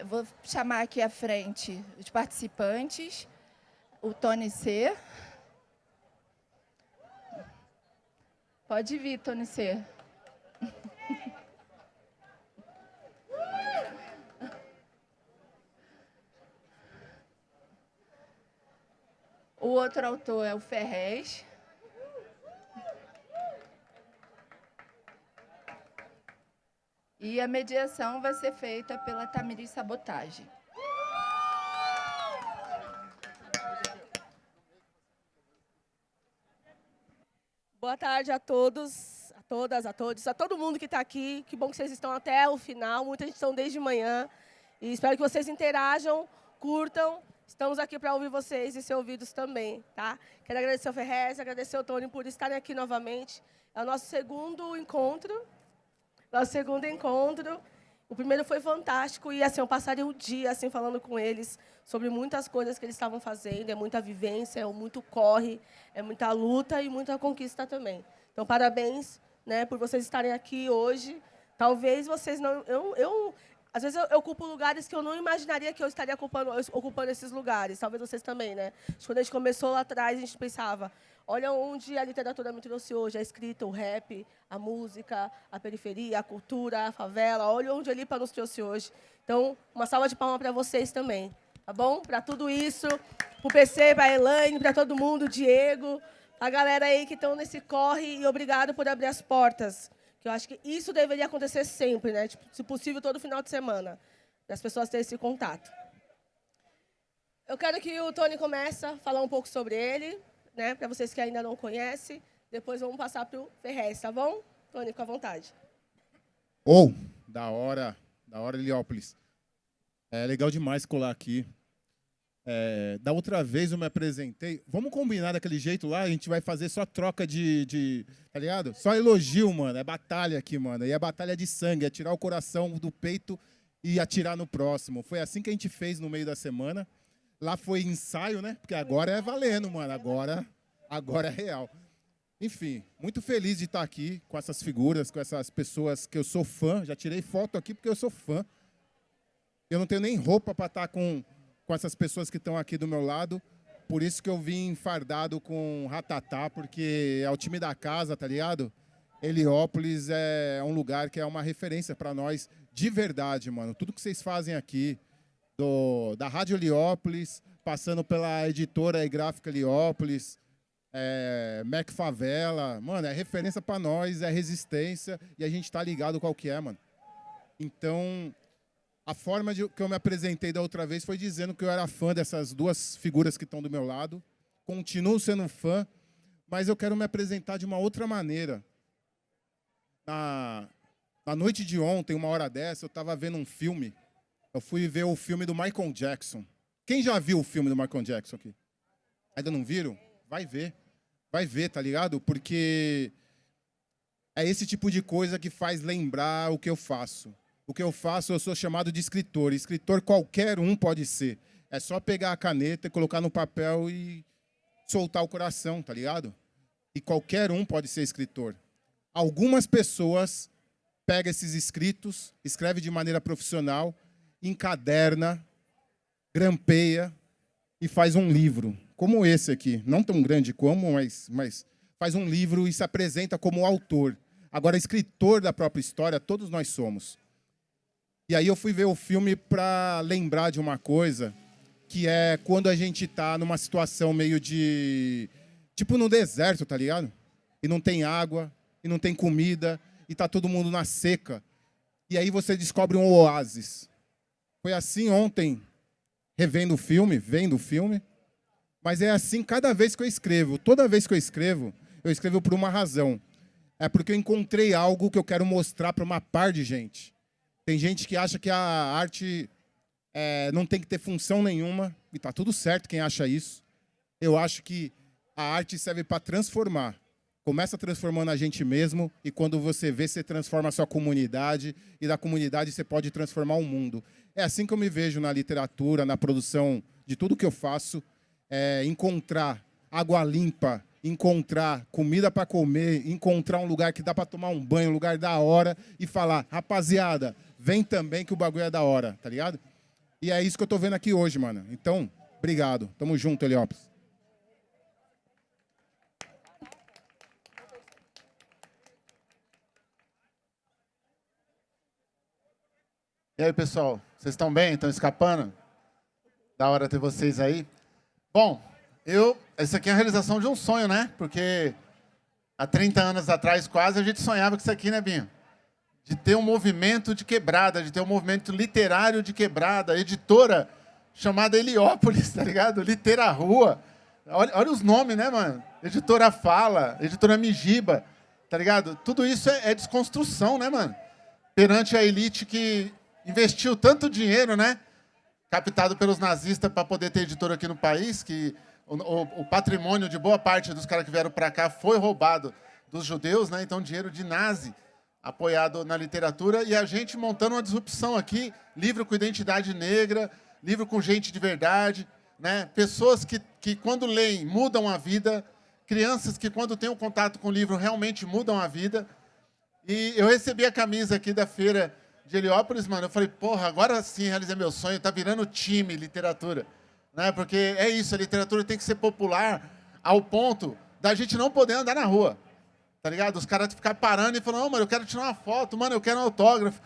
Vou chamar aqui à frente os participantes. O Tony C. Pode vir, Tony C. O outro autor é o Ferrez. E a mediação vai ser feita pela Tamiris Sabotagem. Boa tarde a todos, a todas, a todos, a todo mundo que está aqui. Que bom que vocês estão até o final. Muita gente estão desde manhã. E espero que vocês interajam, curtam. Estamos aqui para ouvir vocês e ser ouvidos também, tá? Quero agradecer ao Ferrez, agradecer ao Tony por estarem aqui novamente. É o nosso segundo encontro. O primeiro foi fantástico e assim, eu passaria o dia assim, falando com eles sobre muitas coisas que eles estavam fazendo. É muita vivência, é muito corre, é muita luta e muita conquista também. Então, parabéns, né, por vocês estarem aqui hoje. Talvez vocês não... Às vezes eu ocupo lugares que eu não imaginaria que eu estaria ocupando esses lugares. Talvez vocês também, né? Quando a gente começou lá atrás, a gente pensava, olha onde a literatura me trouxe hoje, a escrita, o rap, a música, a periferia, a cultura, a favela, olha onde a Lipa nos trouxe hoje. Então, uma salva de palmas para vocês também, tá bom? Para tudo isso, para o PC, para a Elaine, para todo mundo, Diego, a galera aí que estão nesse corre, e obrigado por abrir as portas. Que eu acho que isso deveria acontecer sempre, né? Tipo, se possível, todo final de semana, para as pessoas terem esse contato. Eu quero que o Tony comece a falar um pouco sobre ele, né? Para vocês que ainda não conhecem. Depois vamos passar para o Ferrez, tá bom? Tony, fica à vontade. Da hora, Heliópolis. É legal demais colar aqui. Da outra vez eu me apresentei. Vamos combinar daquele jeito lá? A gente vai fazer só troca tá ligado? Só elogio, mano. É batalha aqui, mano. E é batalha de sangue. É tirar o coração do peito e atirar no próximo. Foi assim que a gente fez no meio da semana. Lá foi ensaio, né? Porque agora é valendo, mano. Agora é real. Enfim, muito feliz de estar aqui com essas figuras, com essas pessoas que eu sou fã. Já tirei foto aqui porque eu sou fã. Eu não tenho nem roupa para estar com essas pessoas que estão aqui do meu lado. Por isso que eu vim fardado com Ratatá, porque é o time da casa, tá ligado? Heliópolis é um lugar que é uma referência para nós, de verdade, mano. Tudo que vocês fazem aqui, da Rádio Heliópolis, passando pela editora e gráfica Heliópolis, Mac Favela, mano, é referência para nós, é resistência, e a gente tá ligado qual que é, mano. Então, a forma que eu me apresentei da outra vez foi dizendo que eu era fã dessas duas figuras que estão do meu lado. Continuo sendo fã, mas eu quero me apresentar de uma outra maneira. Na noite de ontem, 1h dessa, eu estava vendo um filme. Eu fui ver o filme do Michael Jackson. Quem já viu o filme do Michael Jackson aqui? Ainda não viram? Vai ver, tá ligado? Porque é esse tipo de coisa que faz lembrar o que eu faço. O que eu faço, eu sou chamado de escritor. Escritor qualquer um pode ser. É só pegar a caneta e colocar no papel e soltar o coração, tá ligado? E qualquer um pode ser escritor. Algumas pessoas pegam esses escritos, escreve de maneira profissional, encaderna, grampeia e faz um livro. Como esse aqui. Não tão grande como, mas faz um livro e se apresenta como autor. Agora, escritor da própria história, todos nós somos. E aí eu fui ver o filme para lembrar de uma coisa, que é quando a gente tá numa situação meio de... tipo no deserto, tá ligado? E não tem água, e não tem comida, e tá todo mundo na seca. E aí você descobre um oásis. Foi assim ontem, vendo o filme. Mas é assim cada vez que eu escrevo. Toda vez que eu escrevo por uma razão. É porque eu encontrei algo que eu quero mostrar para uma par de gente. Tem gente que acha que a arte não tem que ter função nenhuma, e está tudo certo quem acha isso. Eu acho que a arte serve para transformar. Começa transformando a gente mesmo, e quando você vê, você transforma a sua comunidade, e da comunidade você pode transformar o mundo. É assim que eu me vejo na literatura, na produção de tudo que eu faço. Encontrar água limpa, encontrar comida para comer, encontrar um lugar que dá para tomar um banho, um lugar da hora, e falar, rapaziada, vem também que o bagulho é da hora, tá ligado? E é isso que eu tô vendo aqui hoje, mano. Então, obrigado. Tamo junto, Heliópolis. E aí, pessoal? Vocês estão bem? Estão escapando? Da hora ter vocês aí. Bom, isso aqui é a realização de um sonho, né? Porque há 30 anos atrás, quase, a gente sonhava com isso aqui, né, Binho? De ter um movimento de quebrada, de ter um movimento literário de quebrada, editora chamada Heliópolis, tá ligado? Litera Rua. Olha os nomes, né, mano? Editora Fala, editora Migiba, tá ligado? Tudo isso é desconstrução, né, mano? Perante a elite que investiu tanto dinheiro, né? Captado pelos nazistas para poder ter editora aqui no país, que o patrimônio de boa parte dos caras que vieram para cá foi roubado dos judeus, né? Então, dinheiro de nazi apoiado na literatura, e a gente montando uma disrupção aqui, livro com identidade negra, livro com gente de verdade, né? Pessoas que quando leem, mudam a vida, crianças que, quando têm um contato com o livro, realmente mudam a vida. E eu recebi a camisa aqui da feira de Heliópolis, mano, eu falei, porra, agora sim realizei meu sonho, tá virando time literatura, né? Porque é isso, a literatura tem que ser popular ao ponto da gente não poder andar na rua, tá ligado? Os caras ficar parando e falando, mano, eu quero tirar uma foto, mano, eu quero um autógrafo.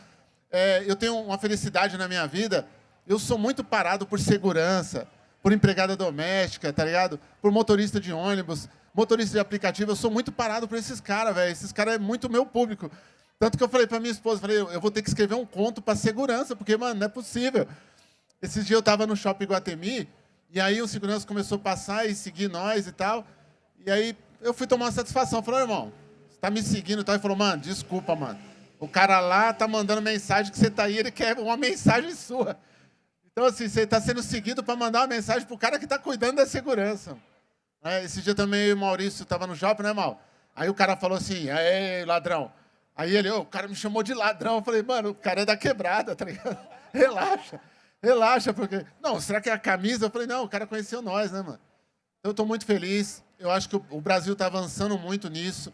Eu tenho uma felicidade na minha vida, eu sou muito parado por segurança, por empregada doméstica, tá ligado? Por motorista de ônibus, motorista de aplicativo, eu sou muito parado por esses caras, velho, esses caras é muito meu público. Tanto que eu falei para minha esposa, falei, eu vou ter que escrever um conto para segurança, porque, mano, não é possível. Esses dias eu estava no Shopping Iguatemi, e aí o segurança começou a passar e seguir nós e tal. E aí eu fui tomar uma satisfação. Falei, irmão, você tá me seguindo e tal? Ele falou, mano, desculpa, mano. O cara lá tá mandando mensagem que você tá aí, ele quer uma mensagem sua. Então, assim, você está sendo seguido para mandar uma mensagem pro cara que está cuidando da segurança. Esse dia também eu e o Maurício estava no shopping, né, Mal? Aí o cara falou assim, aí, ladrão. Aí ele, o cara me chamou de ladrão. Eu falei, mano, o cara é da quebrada, tá ligado? Relaxa, porque... Não, será que é a camisa? Eu falei, não, o cara conheceu nós, né, mano? Eu estou muito feliz. Eu acho que o Brasil está avançando muito nisso.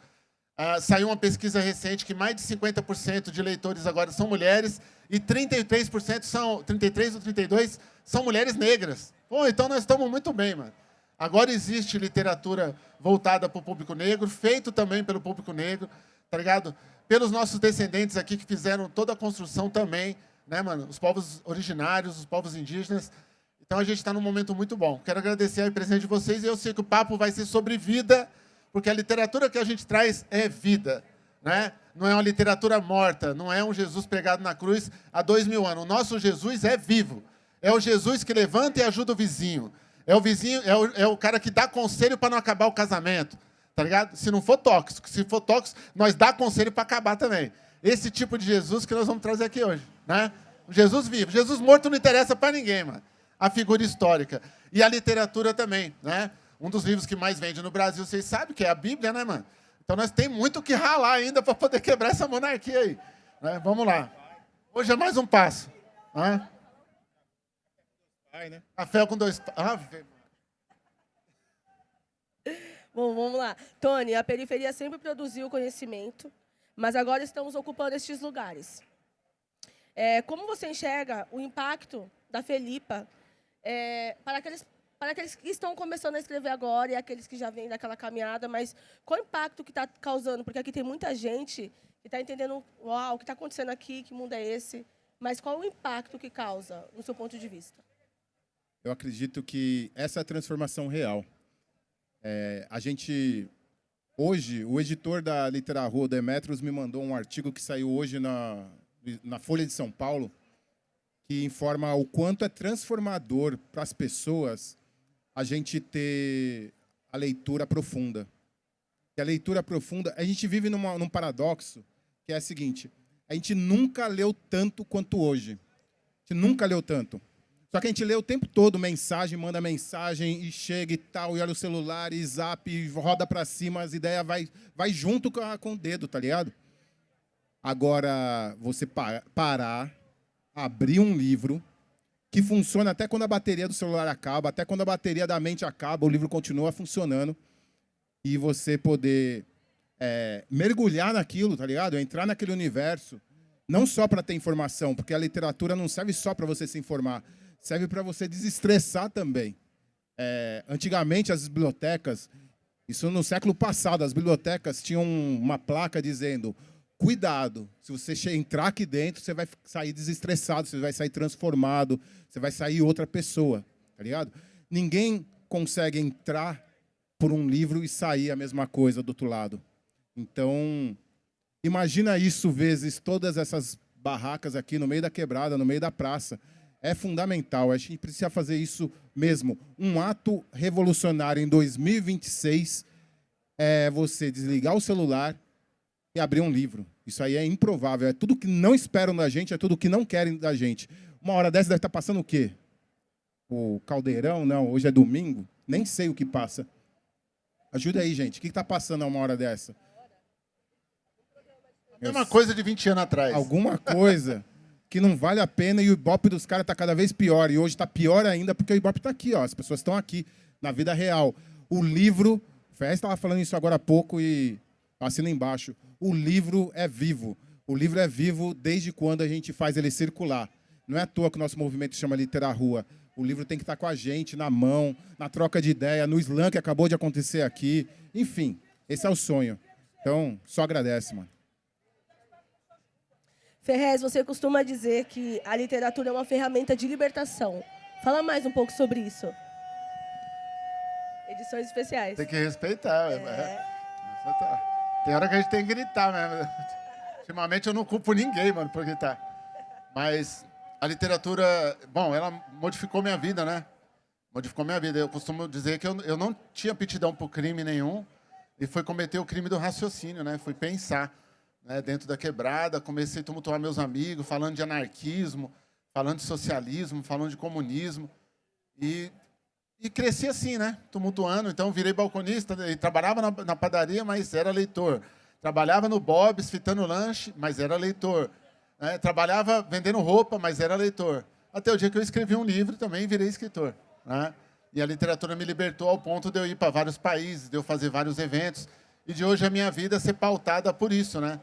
Saiu uma pesquisa recente que mais de 50% de leitores agora são mulheres e 33% são... 33 ou 32 são mulheres negras. Pô, então nós estamos muito bem, mano. Agora existe literatura voltada para o público negro, feito também pelo público negro, tá ligado? Pelos nossos descendentes aqui que fizeram toda a construção também, né, mano? Os povos originários, os povos indígenas. Então a gente está num momento muito bom. Quero agradecer a presença de vocês e eu sei que o papo vai ser sobre vida, porque a literatura que a gente traz é vida, né? Não é uma literatura morta, não é um Jesus pregado na cruz há 2000 anos. O nosso Jesus é vivo. É o Jesus que levanta e ajuda o vizinho. É o vizinho, é o cara que dá conselho para não acabar o casamento. Tá ligado? Se não for tóxico. Se for tóxico, nós dá conselho para acabar também. Esse tipo de Jesus que nós vamos trazer aqui hoje, né? O Jesus vivo. Jesus morto não interessa para ninguém, mano. A figura histórica. E a literatura também, né? Um dos livros que mais vende no Brasil, vocês sabem, que é a Bíblia, né, mano? Então nós temos muito o que ralar ainda para poder quebrar essa monarquia aí. Né? Vamos lá. Hoje é mais um passo. Né? Café com dois... Bom, vamos lá. Tony, a periferia sempre produziu conhecimento, mas agora estamos ocupando estes lugares. Como você enxerga o impacto da Felipa para aqueles que estão começando a escrever agora e aqueles que já vêm daquela caminhada, mas qual o impacto que está causando? Porque aqui tem muita gente que está entendendo, uau, o que está acontecendo aqui, que mundo é esse? Mas qual o impacto que causa, no seu ponto de vista? Eu acredito que essa é a transformação real. A gente, hoje, o editor da Litera Rua, Demetrios, me mandou um artigo que saiu hoje na Folha de São Paulo, que informa o quanto é transformador para as pessoas a gente ter a leitura profunda. E a leitura profunda, a gente vive num paradoxo, que é o seguinte, a gente nunca leu tanto quanto hoje. A gente nunca leu tanto. Só que a gente lê o tempo todo mensagem, manda mensagem e chega e tal, e olha o celular, e zap, e roda para cima, as ideias vai junto com o dedo, tá ligado? Agora, você parar, abrir um livro, que funciona até quando a bateria do celular acaba, até quando a bateria da mente acaba, o livro continua funcionando, e você poder mergulhar naquilo, tá ligado? Entrar naquele universo, Não só para ter informação, porque a literatura não serve só para você se informar, serve para você desestressar também. Antigamente, as bibliotecas, isso no século passado, as bibliotecas tinham uma placa dizendo: cuidado, se você entrar aqui dentro, você vai sair desestressado, você vai sair transformado, você vai sair outra pessoa, tá ligado? Ninguém consegue entrar por um livro e sair a mesma coisa do outro lado. Então, imagina isso vezes todas essas barracas aqui no meio da quebrada, no meio da praça. É fundamental, a gente precisa fazer isso mesmo. Um ato revolucionário em 2026 é você desligar o celular e abrir um livro. Isso aí é improvável, é tudo que não esperam da gente, é tudo que não querem da gente. Uma hora dessa deve estar passando o quê? O caldeirão? Não, hoje é domingo, nem sei o que passa. Ajuda aí, gente, o que está passando a uma hora dessa? Mesma coisa de 20 anos atrás. Alguma coisa que não vale a pena e o Ibope dos caras está cada vez pior. E hoje está pior ainda porque o Ibope está aqui, ó. As pessoas estão aqui, na vida real. O livro, o Ferrez estava falando isso agora há pouco e assina embaixo. O livro é vivo. O livro é vivo desde quando a gente faz ele circular. Não é à toa que o nosso movimento chama Literar Rua. O livro tem que estar com a gente, na mão, na troca de ideia, no slam que acabou de acontecer aqui. Enfim, esse é o sonho. Então, só agradece, mano. Ferrez, você costuma dizer que a literatura é uma ferramenta de libertação. Fala mais um pouco sobre isso. Edições especiais. Tem que respeitar. Tem hora que a gente tem que gritar mesmo. Ultimamente eu não culpo ninguém, mano, por gritar. Mas a literatura, bom, ela modificou minha vida, né? Modificou minha vida. Eu costumo dizer que eu não tinha aptidão por crime nenhum e fui cometer o crime do raciocínio, né? Fui pensar, né, dentro da quebrada, comecei a tumultuar meus amigos, falando de anarquismo, falando de socialismo, falando de comunismo. E cresci assim, né? Tumultuando. Então, virei balconista e trabalhava na padaria, mas era leitor. Trabalhava no Bob's, fitando lanche, mas era leitor. Trabalhava vendendo roupa, mas era leitor. Até o dia que eu escrevi um livro também e virei escritor, né? E a literatura me libertou ao ponto de eu ir para vários países, de eu fazer vários eventos. E de hoje a minha vida ser pautada por isso, né?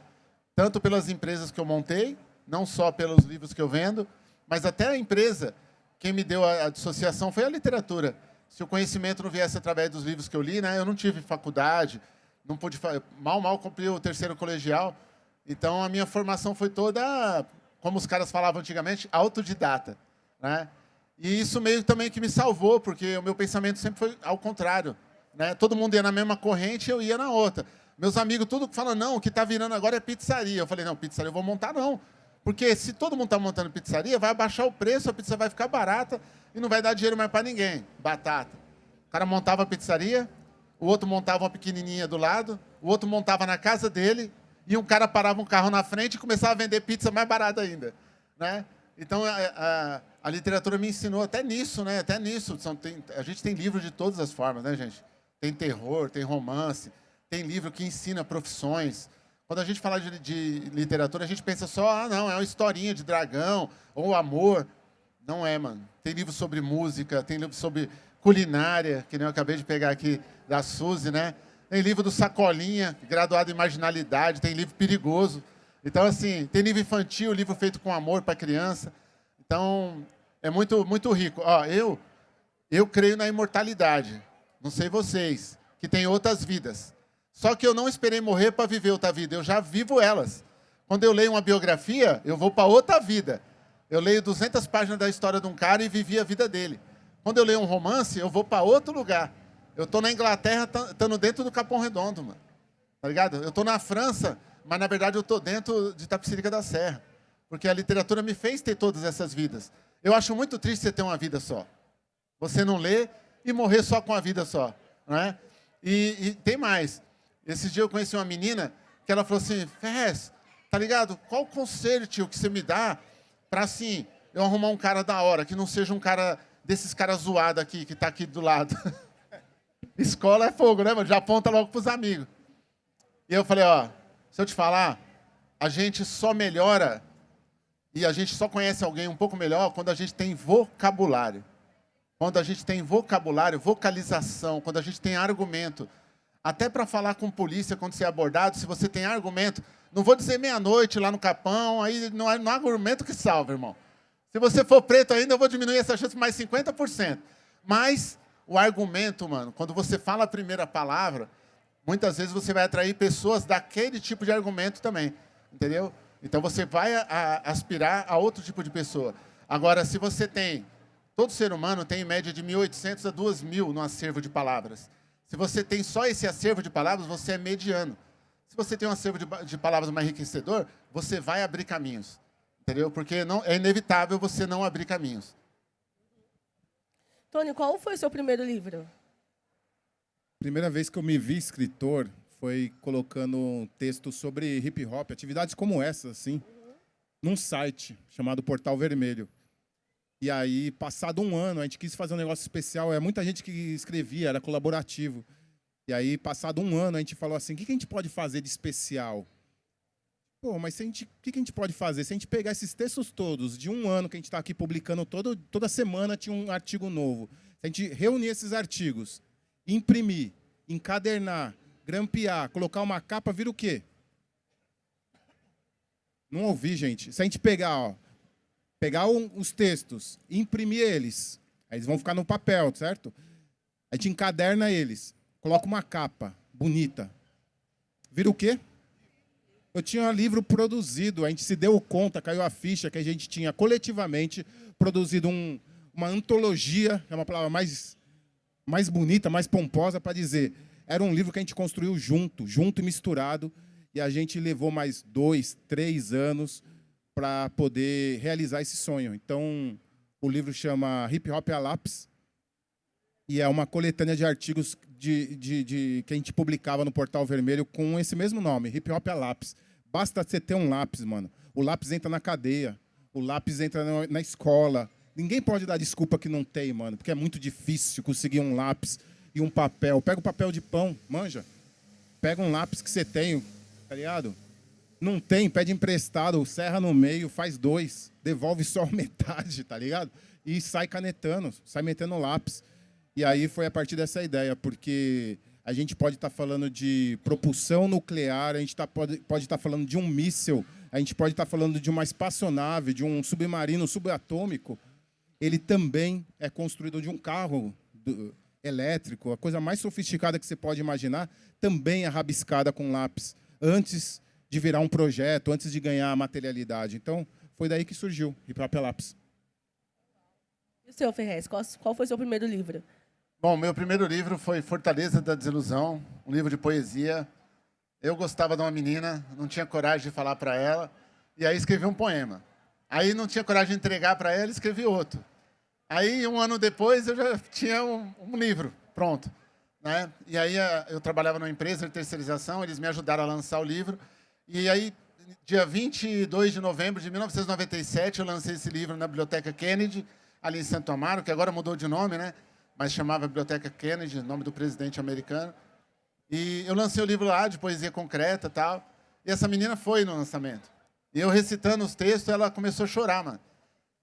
Tanto pelas empresas que eu montei, não só pelos livros que eu vendo, mas até a empresa, quem me deu a dissociação foi a literatura. Se o conhecimento não viesse através dos livros que eu li, né? Eu não tive faculdade, não pude, mal cumpri o terceiro colegial. Então, a minha formação foi toda, como os caras falavam antigamente, autodidata, né? E isso meio também que me salvou, porque o meu pensamento sempre foi ao contrário, né? Todo mundo ia na mesma corrente e eu ia na outra. Meus amigos, tudo falam, não, o que está virando agora é pizzaria. Eu falei, não, pizzaria eu vou montar, não. Porque se todo mundo está montando pizzaria, vai abaixar o preço, a pizza vai ficar barata e não vai dar dinheiro mais para ninguém. Batata. O cara montava a pizzaria, o outro montava uma pequenininha do lado, o outro montava na casa dele, e um cara parava um carro na frente e começava a vender pizza mais barata ainda, né? Então, a literatura me ensinou até nisso, né? Até nisso. A gente tem livro de todas as formas, né, gente? Tem terror, tem romance, tem livro que ensina profissões. Quando a gente fala de literatura, a gente pensa só, não, é uma historinha de dragão ou amor. Não é, mano. Tem livro sobre música, tem livro sobre culinária, que nem eu acabei de pegar aqui da Suzy, né? Tem livro do Sacolinha, graduado em marginalidade, tem livro perigoso. Então, assim, tem livro infantil, livro feito com amor para criança. Então, é muito, muito rico. Ó, eu creio na imortalidade. Não sei vocês, que tem outras vidas. Só que eu não esperei morrer para viver outra vida. Eu já vivo elas. Quando eu leio uma biografia, eu vou para outra vida. Eu leio 200 páginas da história de um cara e vivi a vida dele. Quando eu leio um romance, eu vou para outro lugar. Eu estou na Inglaterra, estando dentro do Capão Redondo, mano. Tá ligado? Eu estou na França, mas, na verdade, eu estou dentro de Itapecerica da Serra. Porque a literatura me fez ter todas essas vidas. Eu acho muito triste você ter uma vida só. Você não ler e morrer só com a vida só, né? E tem mais. Esses dias eu conheci uma menina que ela falou assim, Ferrez, tá ligado? Qual o conselho, tio, que você me dá para, assim, eu arrumar um cara da hora, que não seja um cara desses caras zoados aqui, que tá aqui do lado. Escola é fogo, né, mano? Já aponta logo pros amigos. E eu falei, ó, se eu te falar, a gente só melhora e a gente só conhece alguém um pouco melhor quando a gente tem vocabulário. Quando a gente tem vocabulário, vocalização, quando a gente tem argumento. Até para falar com polícia, quando você é abordado, se você tem argumento, não vou dizer meia-noite lá no Capão, aí não há argumento que salva, irmão. Se você for preto ainda, eu vou diminuir essa chance mais 50%. Mas o argumento, mano, quando você fala a primeira palavra, muitas vezes você vai atrair pessoas daquele tipo de argumento também, entendeu? Então você vai aspirar a outro tipo de pessoa. Agora, se você tem... Todo ser humano tem em média de 1.800 a 2.000 no acervo de palavras. Se você tem só esse acervo de palavras, você é mediano. Se você tem um acervo de palavras mais enriquecedor, você vai abrir caminhos. Entendeu? Porque não, é inevitável você não abrir caminhos. Tony, qual foi o seu primeiro livro? Primeira vez que eu me vi escritor foi colocando um texto sobre hip hop, atividades como essa, assim, num site chamado Portal Vermelho. E aí, passado um ano, a gente quis fazer um negócio especial. Muita gente que escrevia, era colaborativo. E aí, passado um ano, a gente falou assim, o que a gente pode fazer de especial? Pô, mas o que a gente pode fazer? Se a gente pegar esses textos todos, de um ano que a gente está aqui publicando, toda semana tinha um artigo novo. Se a gente reunir esses artigos, imprimir, encadernar, grampear, colocar uma capa, vira o quê? Não ouvi, gente. Se a gente pegar os textos e imprimir eles, aí eles vão ficar no papel, certo? A gente encaderna eles, coloca uma capa bonita. Vira o quê? Eu tinha um livro produzido, a gente se deu conta, caiu a ficha que a gente tinha coletivamente produzido uma antologia, é uma palavra mais bonita, mais pomposa para dizer. Era um livro que a gente construiu junto e misturado, e a gente levou mais 2, 3 anos para poder realizar esse sonho. Então, o livro chama Hip Hop a Lápis, e é uma coletânea de artigos que a gente publicava no Portal Vermelho com esse mesmo nome, Hip Hop a Lápis. Basta você ter um lápis, mano. O lápis entra na cadeia, o lápis entra na escola. Ninguém pode dar desculpa que não tem, mano, porque é muito difícil conseguir um lápis e um papel. Pega o papel de pão, manja. Pega um lápis que você tem, tá ligado? Não tem, pede emprestado, serra no meio, faz 2, devolve só metade, tá ligado? E sai canetando, sai metendo lápis. E aí foi a partir dessa ideia, porque a gente pode estar falando de propulsão nuclear, a gente pode estar falando de um míssil, a gente pode estar falando de uma espaçonave, de um submarino subatômico. Ele também é construído de um carro elétrico, a coisa mais sofisticada que você pode imaginar, também é rabiscada com lápis, antes de virar um projeto, antes de ganhar materialidade. Então, foi daí que surgiu Hip Hop a Lápis. E o seu, Ferrez, qual foi o seu primeiro livro? Bom, meu primeiro livro foi Fortaleza da Desilusão, um livro de poesia. Eu gostava de uma menina, não tinha coragem de falar para ela, e aí escrevi um poema. Aí não tinha coragem de entregar para ela, escrevi outro. Aí, um ano depois, eu já tinha um livro pronto, né? E aí eu trabalhava numa empresa de terceirização, eles me ajudaram a lançar o livro. E aí, dia 22 de novembro de 1997, eu lancei esse livro na Biblioteca Kennedy, ali em Santo Amaro, que agora mudou de nome, né? Mas chamava Biblioteca Kennedy, nome do presidente americano. E eu lancei o livro lá, de poesia concreta e tal. E essa menina foi no lançamento. E eu recitando os textos, ela começou a chorar, mano.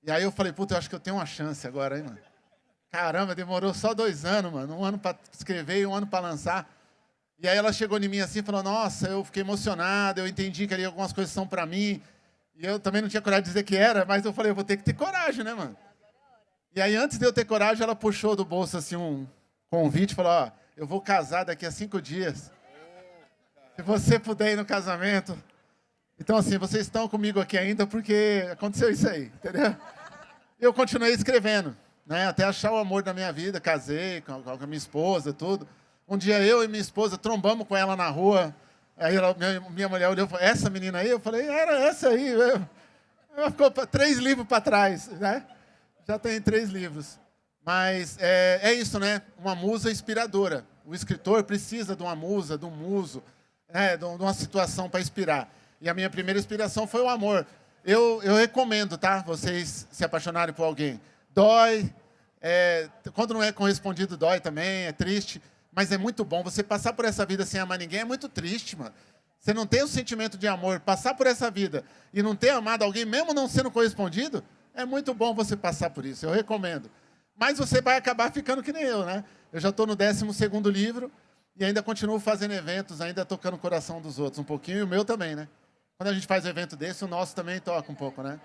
E aí eu falei, puta, eu acho que eu tenho uma chance agora, hein, mano? Caramba, demorou só 2 anos, mano. 1 ano para escrever e 1 ano para lançar. E aí ela chegou em mim assim e falou, nossa, eu fiquei emocionado, eu entendi que ali algumas coisas são para mim. E eu também não tinha coragem de dizer que era, mas eu falei, eu vou ter que ter coragem, né, mano? E aí, antes de eu ter coragem, ela puxou do bolso assim um convite e falou, ó, eu vou casar daqui a 5 dias. Se você puder ir no casamento. Então, assim, vocês estão comigo aqui ainda porque aconteceu isso aí, entendeu? Eu continuei escrevendo, né, até achar o amor da minha vida, casei com a minha esposa, tudo. Um dia eu e minha esposa trombamos com ela na rua, aí minha mulher olhou e falou, essa menina aí? Eu falei, era essa aí. Ela ficou 3 livros para trás, né? Já tem 3 livros. Mas é isso, né? Uma musa inspiradora. O escritor precisa de uma musa, de um muso, de uma situação para inspirar. E a minha primeira inspiração foi o amor. Eu recomendo, tá? Vocês se apaixonarem por alguém. Dói. Quando não é correspondido, dói também, é triste. Mas é muito bom. Você passar por essa vida sem amar ninguém é muito triste, mano. Você não tem o sentimento de amor. Passar por essa vida e não ter amado alguém, mesmo não sendo correspondido, é muito bom você passar por isso. Eu recomendo. Mas você vai acabar ficando que nem eu, né? Eu já estou no 12º livro E ainda continuo fazendo eventos, ainda tocando o coração dos outros um pouquinho, e o meu também, né? Quando a gente faz um evento desse, o nosso também toca um pouco, né?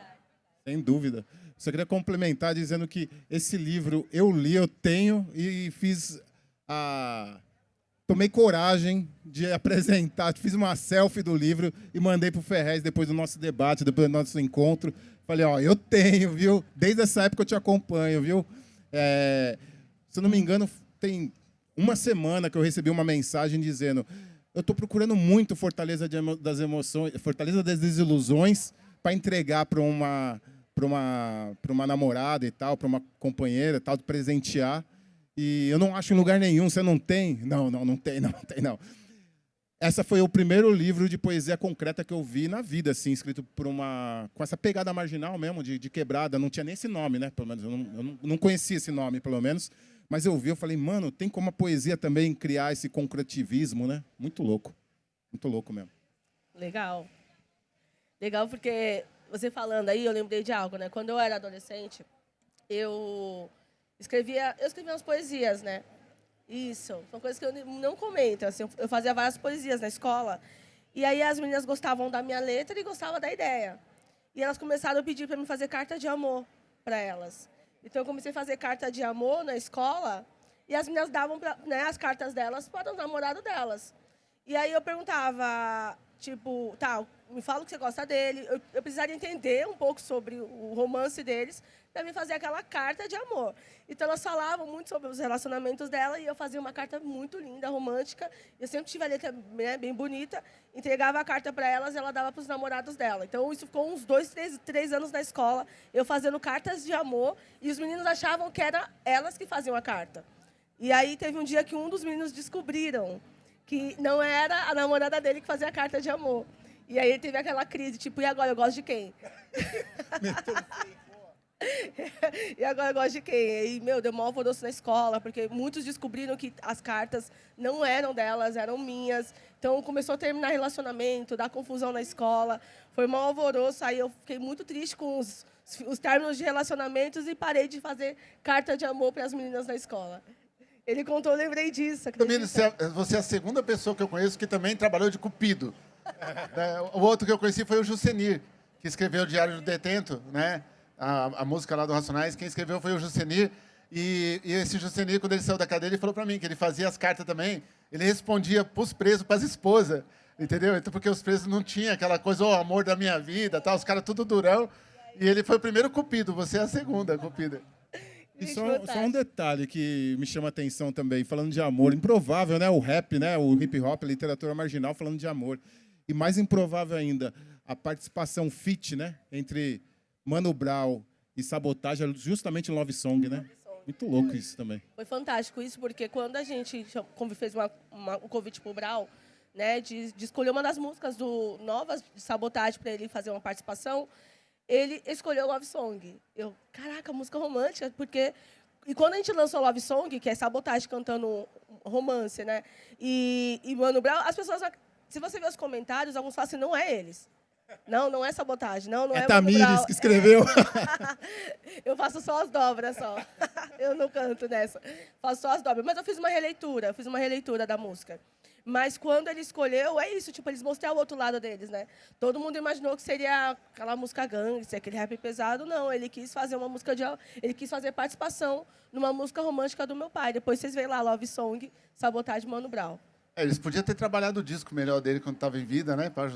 Sem dúvida. Só queria complementar dizendo que esse livro eu li, eu tenho e fiz a... Tomei coragem de apresentar, fiz uma selfie do livro e mandei para o Ferrez depois do nosso debate, depois do nosso encontro. Falei, ó, eu tenho, viu? Desde essa época eu te acompanho, viu? Se eu não me engano, tem uma semana que eu recebi uma mensagem dizendo eu estou procurando muito das Emoções, Fortaleza das Desilusões para entregar para uma namorada e tal, para uma companheira e tal, de presentear. E eu não acho em lugar nenhum, você não tem? Não tem. Essa foi o primeiro livro de poesia concreta que eu vi na vida, assim, escrito com essa pegada marginal mesmo, de quebrada. Não tinha nem esse nome, né? Pelo menos eu não conhecia esse nome, pelo menos. Mas eu vi, eu falei, mano, tem como a poesia também criar esse concretivismo, né? Muito louco mesmo. Legal. Legal porque você falando aí, eu lembrei de algo, né? Quando eu era adolescente, eu escrevia umas poesias, né? Isso, são coisas que eu não comento. Assim, eu fazia várias poesias na escola. E aí as meninas gostavam da minha letra e gostavam da ideia. E elas começaram a pedir para mim fazer carta de amor para elas. Então eu comecei a fazer carta de amor na escola e as meninas davam as cartas delas para o namorado delas. E aí eu perguntava, tipo, tá, me fala o que você gosta dele. Eu precisaria entender um pouco sobre o romance deles para me fazer aquela carta de amor. Então, elas falavam muito sobre os relacionamentos dela e eu fazia uma carta muito linda, romântica. Eu sempre tive a letra, né, bem bonita, entregava a carta para elas e ela dava para os namorados dela. Então, isso ficou uns 2, 3 anos na escola, eu fazendo cartas de amor e os meninos achavam que eram elas que faziam a carta. E aí, teve um dia que um dos meninos descobriram que não era a namorada dele que fazia a carta de amor. E aí ele teve aquela crise, tipo, e agora eu gosto de quem? E agora eu gosto de quem? E, deu maior alvoroço na escola, porque muitos descobriram que as cartas não eram delas, eram minhas. Então, começou a terminar relacionamento, dar confusão na escola. Foi maior alvoroço, aí eu fiquei muito triste com os términos de relacionamentos e parei de fazer carta de amor para as meninas na escola. Ele contou, eu lembrei disso. Domingos, você é a segunda pessoa que eu conheço que também trabalhou de cupido. O outro que eu conheci foi o Jusenir, que escreveu o Diário do Detento, né? A música lá do Racionais. Quem escreveu foi o Jusenir. E esse Jusenir, quando ele saiu da cadeia, ele falou para mim que ele fazia as cartas também. Ele respondia para os presos, para as esposas, entendeu? Então, porque os presos não tinham aquela coisa, o amor da minha vida, tal, os caras tudo durão. E ele foi o primeiro cupido, você é a segunda cupida. E só um detalhe que me chama a atenção também, falando de amor. Improvável, né? O rap, né? O hip-hop, a literatura marginal falando de amor. E mais improvável ainda, a participação feat, né? Entre Mano Brown e Sabotagem, justamente em Love Song, né? Muito louco isso também. Foi fantástico isso, porque quando a gente fez um convite para o Brown, né? De escolher uma das músicas novas de Sabotagem para ele fazer uma participação, ele escolheu Love Song. Caraca, música romântica, porque... E quando a gente lançou Love Song, que é Sabotagem cantando romance, né? E Mano Brown, as pessoas... Se você ver os comentários, alguns falam assim, não é eles. Não é Sabotagem, não é Tamires que escreveu. Eu faço só as dobras, só. Eu não canto nessa. Faço só as dobras. Mas eu fiz uma releitura da música. Mas quando ele escolheu, é isso, tipo, eles mostraram o outro lado deles, né? Todo mundo imaginou que seria aquela música gangster, aquele rap pesado. Não, ele quis fazer uma música ele quis fazer participação numa música romântica do meu pai. Depois vocês veem lá, Love Song, Sabotagem, Mano Brown. Eles podiam ter trabalhado o disco melhor dele quando estava em vida, né? Para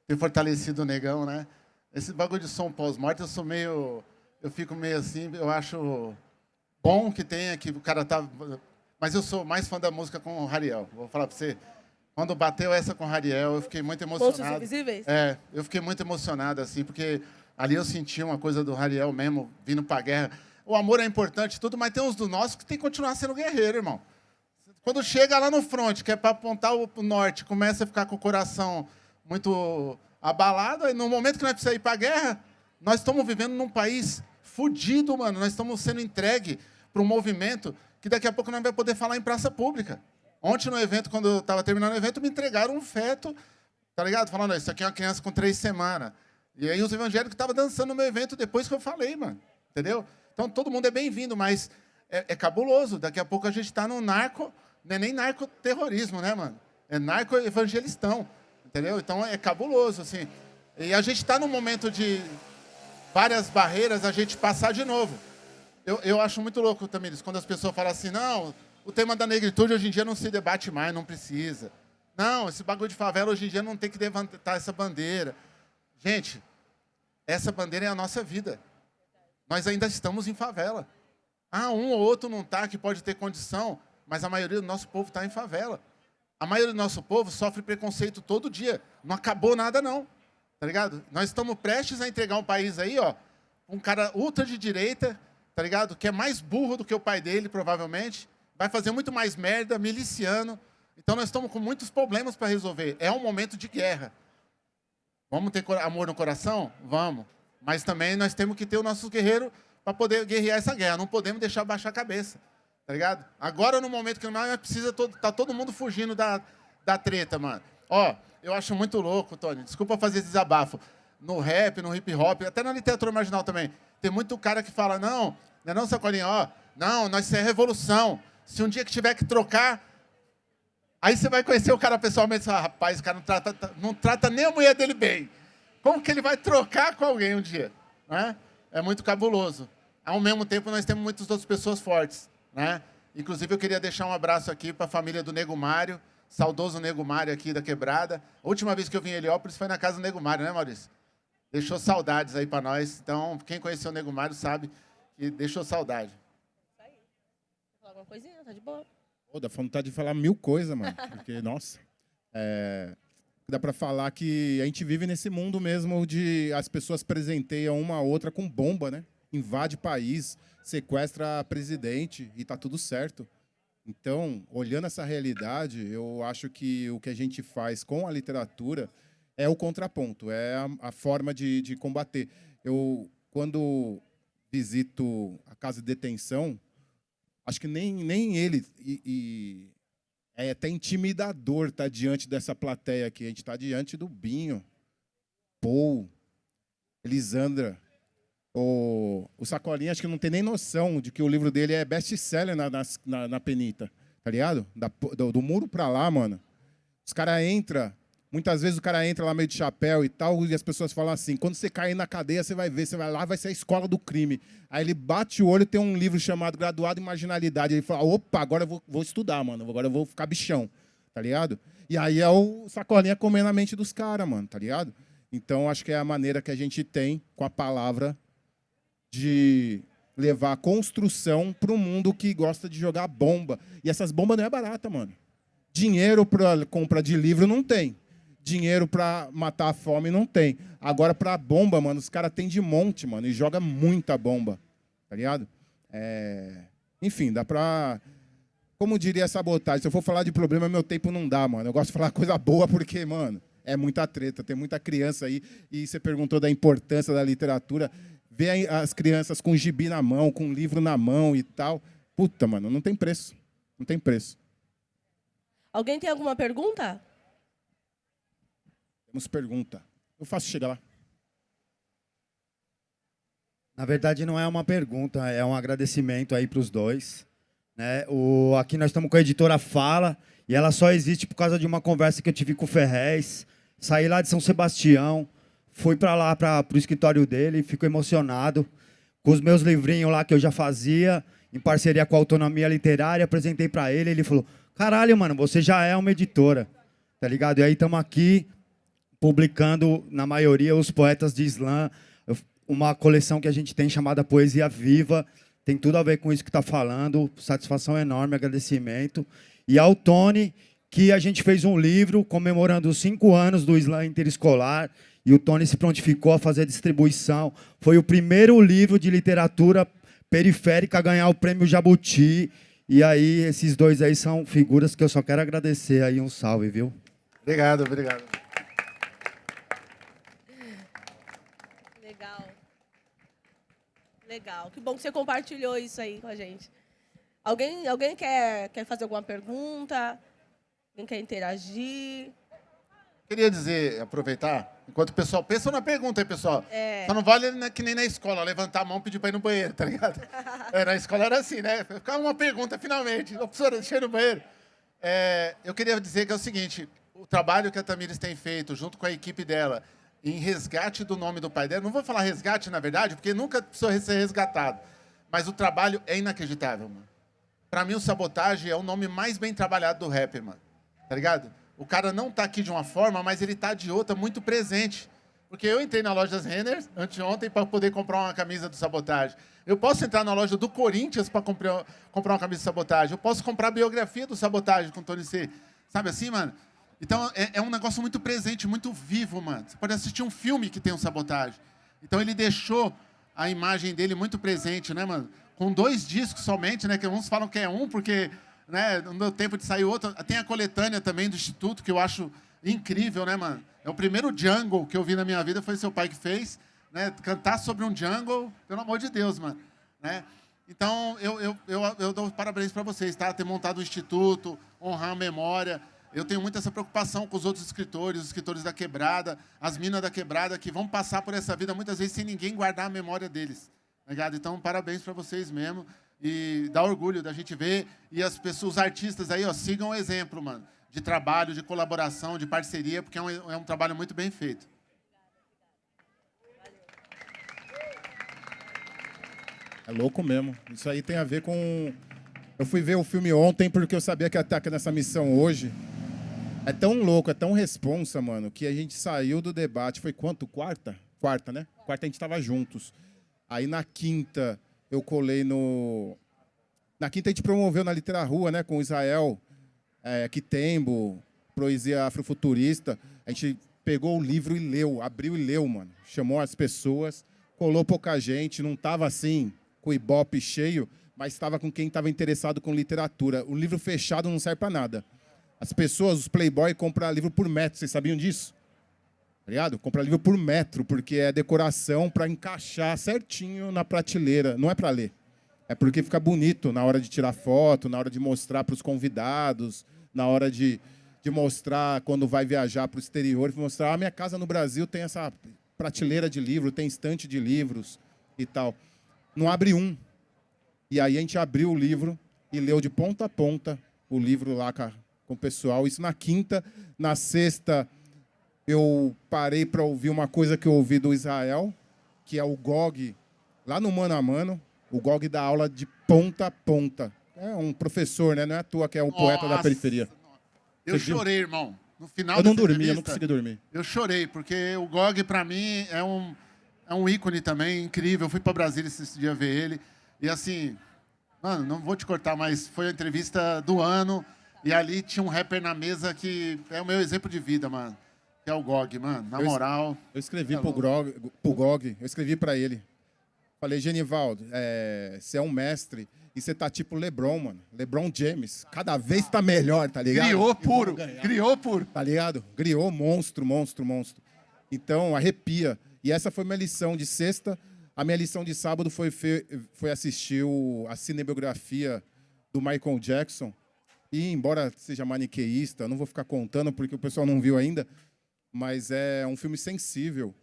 ter fortalecido o negão, né? Esse bagulho de som pós-morte, eu fico meio assim, eu acho bom que tenha, que o cara tá... Mas eu sou mais fã da música com o Hariel. Vou falar para você. Quando bateu essa com o Hariel, eu fiquei muito emocionado. Monstros Invisíveis? Eu fiquei muito emocionado, assim, porque ali eu senti uma coisa do Hariel mesmo, vindo para a guerra. O amor é importante tudo, mas tem uns do nosso que tem que continuar sendo guerreiro, irmão. Quando chega lá no front, que é para apontar o norte, começa a ficar com o coração muito abalado, aí no momento que nós precisamos ir para a guerra, nós estamos vivendo num país fudido, mano. Nós estamos sendo entregue para um movimento que daqui a pouco não vai poder falar em praça pública. Ontem, no evento, quando eu estava terminando o evento, me entregaram um feto, tá ligado? Falando, isso aqui é uma criança com 3 semanas. E aí os evangélicos estavam dançando no meu evento depois que eu falei, mano. Entendeu? Então, todo mundo é bem-vindo, mas é cabuloso. Daqui a pouco a gente está num narco Não é nem narcoterrorismo, né, mano? É narco-evangelistão, entendeu? Então é cabuloso, assim. E a gente está num momento de várias barreiras, a gente passar de novo. Eu acho muito louco, Tamires, quando as pessoas falam assim, não, o tema da negritude hoje em dia não se debate mais, não precisa. Não, esse bagulho de favela hoje em dia não tem que levantar essa bandeira. Gente, essa bandeira é a nossa vida. Nós ainda estamos em favela. Um ou outro não está, que pode ter condição, mas a maioria do nosso povo está em favela. A maioria do nosso povo sofre preconceito todo dia. Não acabou nada, não. Tá ligado? Nós estamos prestes a entregar um país aí, ó, um cara ultra de direita, tá ligado? Que é mais burro do que o pai dele, provavelmente. Vai fazer muito mais merda, miliciano. Então nós estamos com muitos problemas para resolver. É um momento de guerra. Vamos ter amor no coração? Vamos. Mas também nós temos que ter o nosso guerreiro para poder guerrear essa guerra. Não podemos deixar baixar a cabeça. Tá ligado? Agora, no momento que não precisa, tá todo mundo fugindo da treta, mano. Ó, eu acho muito louco, Tony. Desculpa fazer desabafo. No rap, no hip hop, até na literatura marginal também. Tem muito cara que fala, não, Sacolinha, ó, não, nós é revolução. Se um dia que tiver que trocar, aí você vai conhecer o cara pessoalmente e fala, rapaz, o cara não trata nem a mulher dele bem. Como que ele vai trocar com alguém um dia? Né? É muito cabuloso. Ao mesmo tempo, nós temos muitas outras pessoas fortes. Né? Inclusive, eu queria deixar um abraço aqui para a família do Nego Mário, saudoso Nego Mário aqui da Quebrada. A última vez que eu vim em Heliópolis foi na casa do Nego Mário, né, Maurício? Deixou saudades aí para nós. Então, quem conheceu o Nego Mário sabe que deixou saudade. Isso aí. Quer falar alguma coisinha? Tá de boa. Pô, dá vontade de falar mil coisas, mano. Porque, nossa, dá para falar que a gente vive nesse mundo mesmo de as pessoas presenteiam uma a outra com bomba, né? Invade país, sequestra presidente e tá tudo certo. Então, olhando essa realidade, eu acho que o que a gente faz com a literatura é o contraponto, é a forma de combater. Eu, quando visito a casa de detenção, acho que nem ele... é até intimidador estar diante dessa plateia aqui. A gente está diante do Binho, Paul, Elisandra. O Sacolinha, acho que não tem nem noção de que o livro dele é best-seller na Penita, tá ligado? Do muro pra lá, mano. Os caras entram, muitas vezes o cara entra lá meio de chapéu e tal, e as pessoas falam assim, quando você cair na cadeia, você vai ver, você vai lá, vai ser a escola do crime. Aí ele bate o olho, tem um livro chamado Graduado em Marginalidade, ele fala, opa, agora eu vou estudar, mano, agora eu vou ficar bichão, tá ligado? E aí é o Sacolinha comendo a mente dos caras, mano, tá ligado? Então, acho que é a maneira que a gente tem, com a palavra, de levar a construção para um mundo que gosta de jogar bomba. E essas bombas não é barata, mano. Dinheiro para compra de livro não tem. Dinheiro para matar a fome não tem. Agora, para bomba, mano, os caras têm de monte, mano, e joga muita bomba. Tá ligado? Enfim, dá para... Como diria a Sabotagem, se eu for falar de problema, meu tempo não dá, mano. Eu gosto de falar coisa boa porque, mano, é muita treta. Tem muita criança aí. E você perguntou da importância da literatura. Ver as crianças com gibi na mão, com livro na mão e tal. Puta, mano, não tem preço. Não tem preço. Alguém tem alguma pergunta? Temos pergunta. Eu faço chegar lá. Na verdade, não é uma pergunta, é um agradecimento aí para os dois. Né? Aqui nós estamos com a editora Fala, e ela só existe por causa de uma conversa que eu tive com o Ferrez. Saí lá de São Sebastião, fui para lá, para o escritório dele, fico emocionado. Com os meus livrinhos lá que eu já fazia, em parceria com a Autonomia Literária, apresentei para ele, ele falou, caralho, mano, você já é uma editora, tá ligado? E aí estamos aqui, publicando, na maioria, os poetas de slam, uma coleção que a gente tem chamada Poesia Viva, tem tudo a ver com isso que está falando, satisfação enorme, agradecimento. E ao Tony, que a gente fez um livro comemorando os 5 anos do slam interescolar, e o Tony se prontificou a fazer a distribuição. Foi o primeiro livro de literatura periférica a ganhar o prêmio Jabuti. E aí, esses dois aí são figuras que eu só quero agradecer aí, um salve, viu? Obrigado, obrigado. Legal. Legal. Que bom que você compartilhou isso aí com a gente. Alguém quer fazer alguma pergunta? Alguém quer interagir? Queria dizer, aproveitar, enquanto o pessoal pensa na pergunta aí, pessoal. Só não vale que nem na escola, levantar a mão e pedir para ir no banheiro, tá ligado? Na escola era assim, né? Ficava uma pergunta, finalmente. Ô, professora, deixa eu ir no banheiro. Eu queria dizer que é o seguinte, o trabalho que a Tamires tem feito, junto com a equipe dela, em resgate do nome do pai dela, não vou falar resgate, na verdade, porque nunca precisou ser resgatado, mas o trabalho é inacreditável, mano. Pra mim, o Sabotagem é o nome mais bem trabalhado do rap, mano. Tá ligado? O cara não tá aqui de uma forma, mas ele tá de outra, muito presente. Porque eu entrei na loja das Renner anteontem para poder comprar uma camisa do Sabotagem. Eu posso entrar na loja do Corinthians para comprar uma camisa do Sabotagem. Eu posso comprar a biografia do Sabotagem com o Tony C. Sabe assim, mano? Então, é um negócio muito presente, muito vivo, mano. Você pode assistir um filme que tem um Sabotagem. Então, ele deixou a imagem dele muito presente, né, mano? Com 2 discos somente, né? Que uns falam que é um, porque, né, não deu tempo de sair outro. Tem a coletânea também do Instituto, que eu acho incrível, né, mano? É o primeiro jungle que eu vi na minha vida, foi seu pai que fez, né? Cantar sobre um jungle, pelo amor de Deus, mano, né? Então, eu dou parabéns para vocês, tá? Ter montado o Instituto, honrar a memória. Eu tenho muito essa preocupação com os outros escritores, os escritores da quebrada, as minas da quebrada, que vão passar por essa vida muitas vezes sem ninguém guardar a memória deles, tá ligado? Então, parabéns para vocês mesmo. E dá orgulho da gente ver. E as pessoas, os artistas aí, ó, sigam o exemplo, mano, de trabalho, de colaboração, de parceria, porque é um trabalho muito bem feito. É louco mesmo. Isso aí tem a ver com... Eu fui ver o filme ontem porque eu sabia que ia estar nessa missão hoje. É tão louco, é tão responsa, mano, que a gente saiu do debate. Foi quanto? Quarta? Quarta, né? Quarta a gente estava juntos. Aí na quinta eu colei no... Na quinta a gente promoveu na Litera Rua, né? Com o Israel, Quitembo, Poesia Afrofuturista. A gente pegou o livro e leu, abriu e leu, mano. Chamou as pessoas, colou pouca gente, não estava assim, com o Ibope cheio, mas estava com quem estava interessado com literatura. O livro fechado não serve para nada. As pessoas, os playboy, compram livro por metro. Vocês sabiam disso? Tá ligado? Compra livro por metro, porque é decoração para encaixar certinho na prateleira. Não é para ler. É porque fica bonito na hora de tirar foto, na hora de mostrar para os convidados, na hora de mostrar quando vai viajar para o exterior, mostrar, minha casa no Brasil tem essa prateleira de livro, tem estante de livros e tal. Não abre um. E aí a gente abriu o livro e leu de ponta a ponta o livro lá com o pessoal. Isso na quinta. Na sexta, eu parei para ouvir uma coisa que eu ouvi do Israel, que é o Gog, lá no Mano a Mano. O Gog dá aula de ponta a ponta. É um professor, né? Não é à toa que é o poeta da periferia. Eu chorei, irmão. No final eu não dessa dormi, entrevista, eu não consegui dormir. Eu chorei, porque o Gog, para mim, é um ícone também, incrível. Eu fui para Brasília esse dia ver ele. E assim, mano, não vou te cortar, mas foi a entrevista do ano. E ali tinha um rapper na mesa que é o meu exemplo de vida, mano. Que é o Gog, mano. Na moral. Eu escrevi pro Gog, eu escrevi para ele. Falei, Genivaldo, você é um mestre e você tá tipo LeBron, mano. LeBron James. Cada vez tá melhor, tá ligado? Criou puro. Tá ligado? Griou, monstro. Então, arrepia. E essa foi minha lição de sexta. A minha lição de sábado foi assistir a cinebiografia do Michael Jackson. E, embora seja maniqueísta, não vou ficar contando porque o pessoal não viu ainda, mas é um filme sensível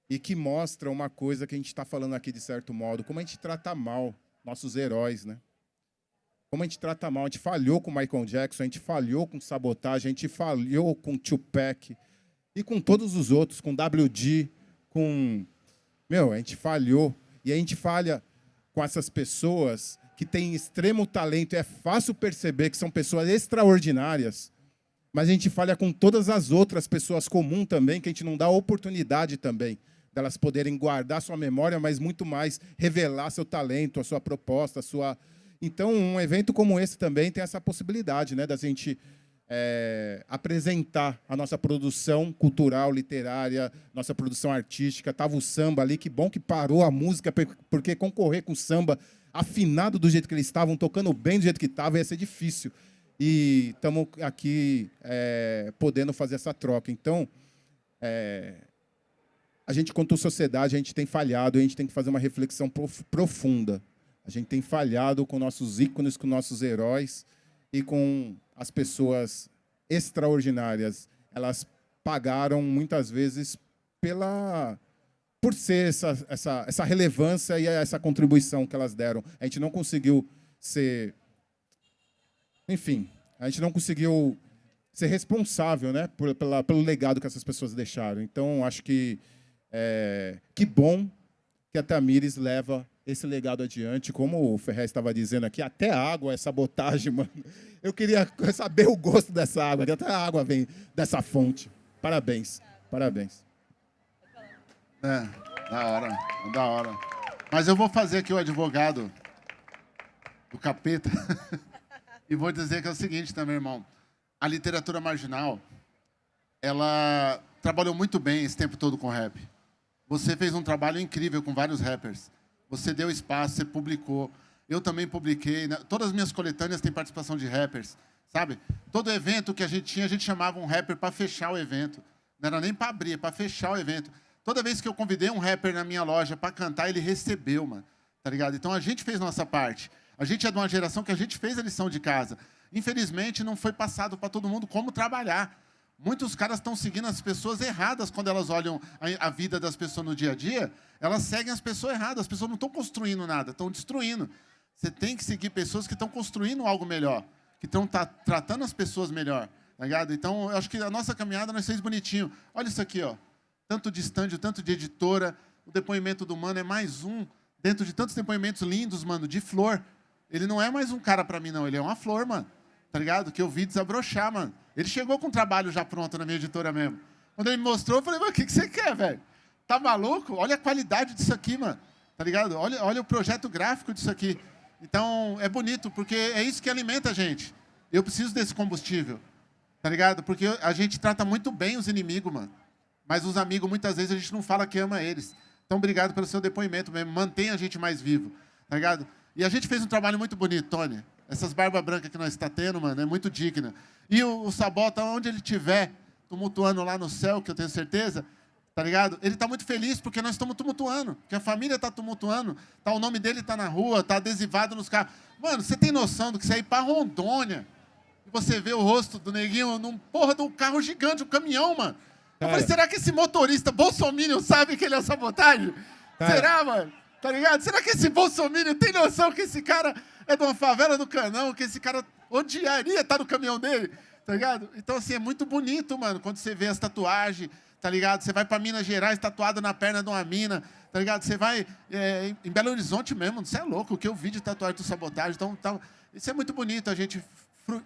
e que mostra uma coisa que a gente está falando aqui, de certo modo, como a gente trata mal nossos heróis, né? Como a gente trata mal. A gente falhou com o Michael Jackson, a gente falhou com Sabotagem, a gente falhou com Tupac e com todos os outros, com WD, com... Meu, a gente falhou. E a gente falha com essas pessoas que têm extremo talento. É fácil perceber que são pessoas extraordinárias, mas a gente falha com todas as outras pessoas comuns também, que a gente não dá oportunidade também delas poderem guardar sua memória, mas muito mais revelar seu talento, a sua proposta, a sua... Então, um evento como esse também tem essa possibilidade, né, da gente apresentar a nossa produção cultural, literária, nossa produção artística. Tava o samba ali, que bom que parou a música, porque concorrer com o samba afinado do jeito que eles estavam, tocando bem do jeito que estava, ia ser difícil. E estamos aqui podendo fazer essa troca. Então, a gente, quanto sociedade, a gente tem falhado, a gente tem que fazer uma reflexão profunda. A gente tem falhado com nossos ícones, com nossos heróis e com as pessoas extraordinárias. Elas pagaram, muitas vezes, por ser essa relevância e essa contribuição que elas deram. A gente não conseguiu ser... Enfim, A gente não conseguiu ser responsável, né, pelo legado que essas pessoas deixaram. Então, acho que bom que a Tamires leva esse legado adiante. Como o Ferrez estava dizendo aqui, até a água é sabotagem, mano. Eu queria saber o gosto dessa água, que até a água vem dessa fonte. Parabéns, parabéns. Da hora, da hora. Mas eu vou fazer aqui o advogado do capeta e vou dizer que é o seguinte também, irmão. A literatura marginal, ela trabalhou muito bem esse tempo todo com rap. Você fez um trabalho incrível com vários rappers. Você deu espaço, você publicou. Eu também publiquei. Todas as minhas coletâneas têm participação de rappers, sabe? Todo evento que a gente chamava um rapper para fechar o evento. Não era nem para abrir, é para fechar o evento. Toda vez que eu convidei um rapper na minha loja para cantar, ele recebeu, mano. Tá ligado? Então a gente fez nossa parte. A gente é de uma geração que a gente fez a lição de casa. Infelizmente, não foi passado para todo mundo como trabalhar. Muitos caras estão seguindo as pessoas erradas quando elas olham a vida das pessoas no dia a dia. Elas seguem as pessoas erradas. As pessoas não estão construindo nada, estão destruindo. Você tem que seguir pessoas que estão construindo algo melhor, que estão tratando as pessoas melhor. Tá ligado? Então, eu acho que a nossa caminhada nós fez bonitinho. Olha isso aqui, ó. Tanto de stand, tanto de editora. O depoimento do Mano é mais um, dentro de tantos depoimentos lindos, mano, de flor. Ele não é mais um cara pra mim, não. Ele é uma flor, mano. Tá ligado? Que eu vi desabrochar, mano. Ele chegou com o trabalho já pronto na minha editora mesmo. Quando ele me mostrou, eu falei, mano, o que você quer, velho? Tá maluco? Olha a qualidade disso aqui, mano. Tá ligado? Olha o projeto gráfico disso aqui. Então, é bonito, porque é isso que alimenta a gente. Eu preciso desse combustível. Tá ligado? Porque a gente trata muito bem os inimigos, mano. Mas os amigos, muitas vezes, a gente não fala que ama eles. Então, obrigado pelo seu depoimento mesmo. Mantém a gente mais vivo. Tá ligado? E a gente fez um trabalho muito bonito, Tony. Essas barbas brancas que nós está tendo, mano, é muito digna. E o Sabota, onde ele estiver, tumultuando lá no céu, que eu tenho certeza, tá ligado? Ele está muito feliz porque nós estamos tumultuando, que a família está tumultuando, tá, o nome dele está na rua, está adesivado nos carros. Mano, você tem noção do que você ir para Rondônia e você vê o rosto do neguinho num porra de um carro gigante, um caminhão, mano? Eu falei, será que esse motorista bolsominion sabe que ele é sabotagem? Será, mano? Tá ligado? Será que esse bolsominion tem noção que esse cara é de uma favela do Canão, que esse cara odiaria estar no caminhão dele, tá ligado? Então, assim, é muito bonito, mano, quando você vê as tatuagens, tá ligado? Você vai pra Minas Gerais tatuado na perna de uma mina, tá ligado? Você vai em Belo Horizonte mesmo, você é louco, o que eu vi de tatuagem do Sabotagem. Então, isso é muito bonito, a gente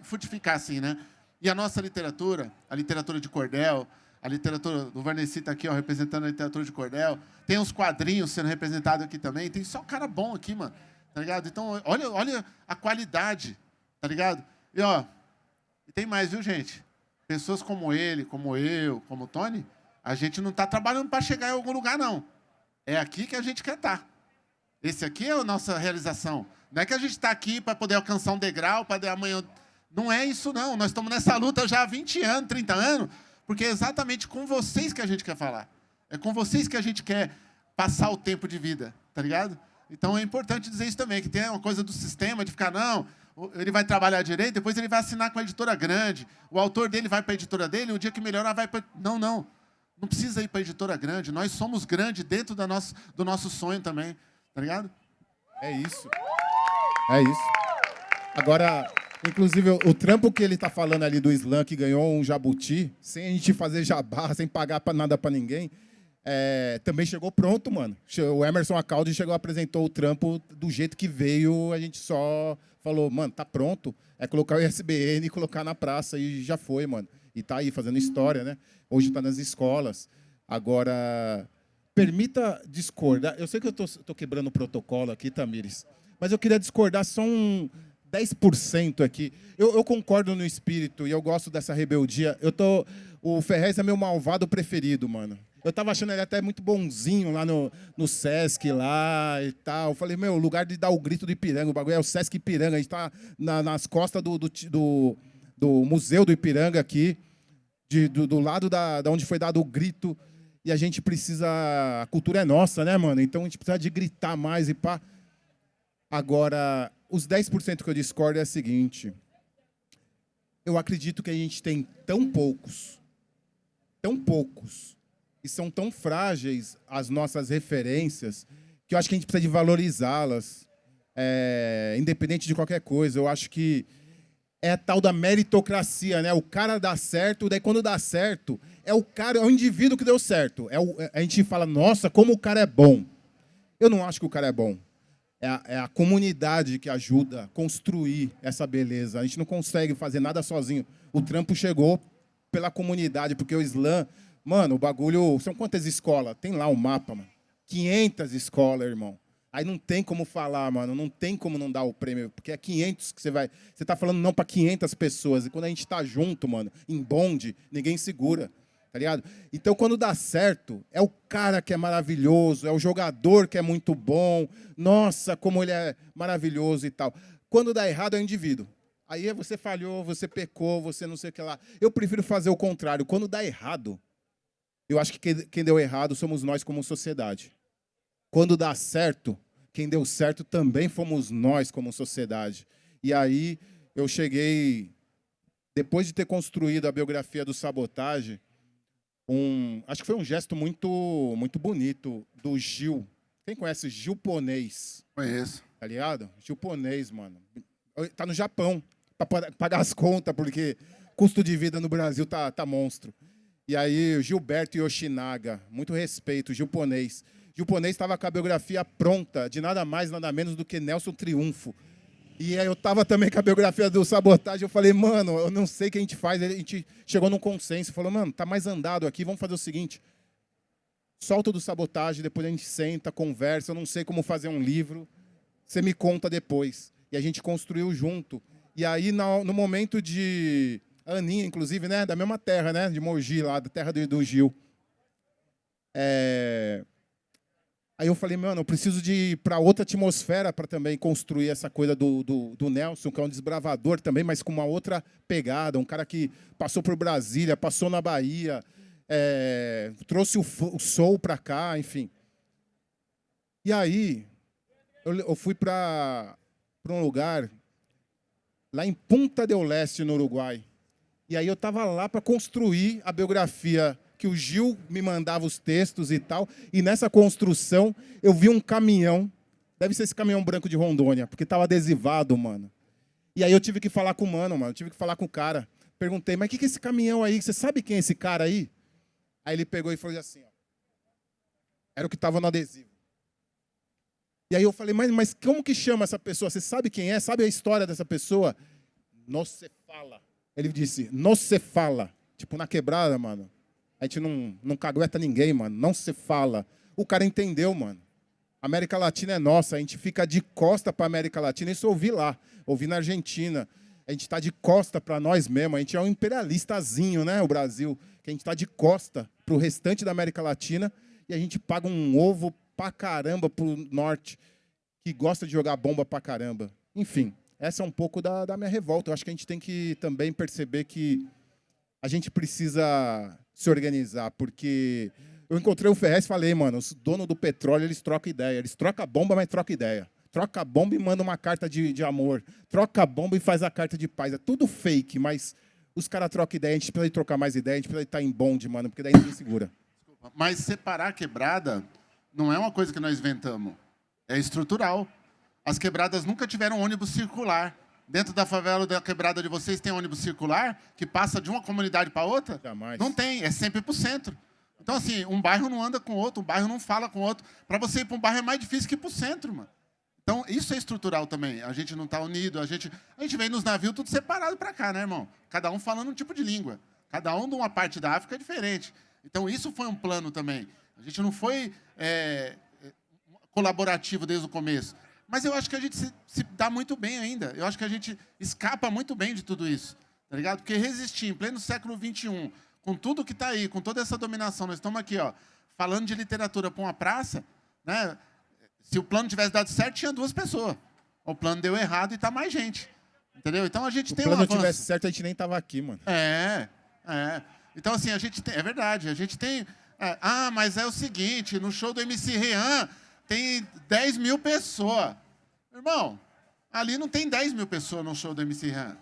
frutificar assim, né? E a nossa literatura, a literatura de cordel, a literatura do Varnesi tá aqui, ó, representando a literatura de cordel, tem uns quadrinhos sendo representados aqui também, tem só cara bom aqui, mano. Tá ligado? Então, olha a qualidade, tá ligado? E, ó, e tem mais, viu, gente? Pessoas como ele, como eu, como o Tony, a gente não está trabalhando para chegar em algum lugar, não. É aqui que a gente quer estar. Esse aqui é a nossa realização. Não é que a gente está aqui para poder alcançar um degrau, para amanhã... Não é isso, não. Nós estamos nessa luta já há 20 anos, 30 anos, porque é exatamente com vocês que a gente quer falar. É com vocês que a gente quer passar o tempo de vida, tá ligado? Então, é importante dizer isso também, que tem uma coisa do sistema de ficar, não, ele vai trabalhar direito, depois ele vai assinar com a editora grande, o autor dele vai para a editora dele, o dia que melhorar vai para... Não, não. Não precisa ir para a editora grande. Nós somos grandes dentro do nosso sonho também, tá ligado? É isso. É isso. Agora, inclusive, o trampo que ele tá falando ali do Slam, que ganhou um jabuti, sem a gente fazer jabá, sem pagar nada para ninguém... também chegou pronto, mano. O Emerson Acaldi chegou, apresentou o trampo do jeito que veio, a gente só falou, mano, tá pronto. É colocar o ISBN e colocar na praça e já foi, mano. E tá aí, fazendo história, né? Hoje tá nas escolas. Agora, permita discordar. Eu sei que eu tô quebrando o protocolo aqui, Tamires, mas eu queria discordar só um 10% aqui. Eu concordo no espírito e eu gosto dessa rebeldia. O Ferrez é meu malvado preferido, mano. Eu tava achando ele até muito bonzinho lá no Sesc lá e tal. Eu falei, meu, o lugar de dar o grito do Ipiranga, o bagulho é o Sesc Ipiranga. A gente tá nas costas do Museu do Ipiranga aqui, do lado da onde foi dado o grito. E a gente precisa... A cultura é nossa, né, mano? Então a gente precisa de gritar mais e pá. Agora, os 10% que eu discordo é o seguinte. Eu acredito que a gente tem tão poucos, e são tão frágeis as nossas referências, que eu acho que a gente precisa de valorizá-las, independente de qualquer coisa. Eu acho que é a tal da meritocracia, né? O cara dá certo, daí quando dá certo, é o indivíduo que deu certo. A gente fala, nossa, como o cara é bom. Eu não acho que o cara é bom. É a comunidade que ajuda a construir essa beleza. A gente não consegue fazer nada sozinho. O trampo chegou pela comunidade, porque o slam... Mano, o bagulho... São quantas escolas? Tem lá o mapa, mano. 500 escolas, irmão. Aí não tem como falar, mano. Não tem como não dar o prêmio, porque é 500 que você vai... Você tá falando não para 500 pessoas. E quando a gente tá junto, mano, em bonde, ninguém segura. Tá ligado? Então, quando dá certo, é o cara que é maravilhoso, é o jogador que é muito bom, nossa, como ele é maravilhoso e tal. Quando dá errado, é o indivíduo. Aí você falhou, você pecou, você não sei o que lá. Eu prefiro fazer o contrário. Quando dá errado, eu acho que quem deu errado somos nós como sociedade. Quando dá certo, quem deu certo também fomos nós como sociedade. E aí eu cheguei, depois de ter construído a biografia do Sabotagem, acho que foi um gesto muito, muito bonito do Gil. Quem conhece Gil Ponês? Conheço. Tá ligado? Gil Ponês, mano. Tá no Japão para pagar as contas, porque custo de vida no Brasil tá monstro. E aí, o Gilberto Yoshinaga, muito respeito, Gil Ponês. Gil Ponês estava com a biografia pronta, de nada mais, nada menos do que Nelson Triunfo. E aí eu tava também com a biografia do Sabotagem, eu falei, mano, eu não sei o que a gente faz. A gente chegou num consenso, falou, mano, tá mais andado aqui, vamos fazer o seguinte, solta do Sabotagem, depois a gente senta, conversa, eu não sei como fazer um livro, você me conta depois. E a gente construiu junto. E aí, no momento de... A Aninha, inclusive, né, da mesma terra, né, de Mogi, lá, da terra do Gil. Aí eu falei, mano, eu preciso de ir para outra atmosfera para também construir essa coisa do Nelson, que é um desbravador também, mas com uma outra pegada, um cara que passou por Brasília, passou na Bahia, trouxe o soul para cá, enfim. E aí eu fui para um lugar lá em Punta del Este, no Uruguai. E aí eu estava lá para construir a biografia que o Gil me mandava os textos e tal, e nessa construção eu vi um caminhão, deve ser esse caminhão branco de Rondônia, porque estava adesivado, mano. E aí eu tive que falar com o mano, eu tive que falar com o cara. Perguntei, mas o que é esse caminhão aí? Você sabe quem é esse cara aí? Aí ele pegou e falou assim, ó. Era o que estava no adesivo. E aí eu falei, mas como que chama essa pessoa? Você sabe quem é? Sabe a história dessa pessoa? Não se fala. Ele disse, não se fala. Tipo, na quebrada, mano. A gente não cagueta ninguém, mano. Não se fala. O cara entendeu, mano. A América Latina é nossa. A gente fica de costa para a América Latina. Isso eu ouvi lá. Ouvi na Argentina. A gente está de costa para nós mesmos. A gente é um imperialistazinho, né? O Brasil. Que a gente está de costa para o restante da América Latina. E a gente paga um ovo pra caramba pro norte. Que gosta de jogar bomba pra caramba. Enfim, essa é um pouco da minha revolta. Eu acho que a gente tem que também perceber que a gente precisa se organizar, porque eu encontrei o Ferrez e falei, mano, os donos do petróleo, eles trocam ideia. Eles trocam a bomba, mas trocam ideia. Troca a bomba e manda uma carta de amor. Troca a bomba e faz a carta de paz. É tudo fake, mas os caras trocam ideia. A gente precisa trocar mais ideia, a gente precisa estar em bonde, mano, porque daí ninguém segura. Mas separar a quebrada não é uma coisa que nós inventamos. É estrutural. As quebradas nunca tiveram ônibus circular. Dentro da favela da quebrada de vocês tem ônibus circular que passa de uma comunidade para outra? Jamais. Não tem, é sempre para o centro. Então, assim, um bairro não anda com o outro, um bairro não fala com o outro. Para você ir para um bairro é mais difícil que ir para o centro, mano. Então, isso é estrutural também. A gente não está unido, a gente vem nos navios tudo separado para cá, né, irmão? Cada um falando um tipo de língua. Cada um de uma parte da África é diferente. Então, isso foi um plano também. A gente não foi colaborativo desde o começo. Mas eu acho que a gente se dá muito bem ainda. Eu acho que a gente escapa muito bem de tudo isso. Tá ligado? Porque resistir em pleno século XXI, com tudo que está aí, com toda essa dominação, nós estamos aqui, ó, falando de literatura para uma praça, né? Se o plano tivesse dado certo, tinha 2 pessoas. O plano deu errado e está mais gente. Entendeu? Então a gente tem um avanço. Se o plano tivesse certo, a gente nem estava aqui, mano. Então, assim, a gente tem... É verdade, a gente tem... mas é o seguinte, no show do MC Rian tem 10 mil pessoas. Irmão, ali não tem 10 mil pessoas no show do MC Rian.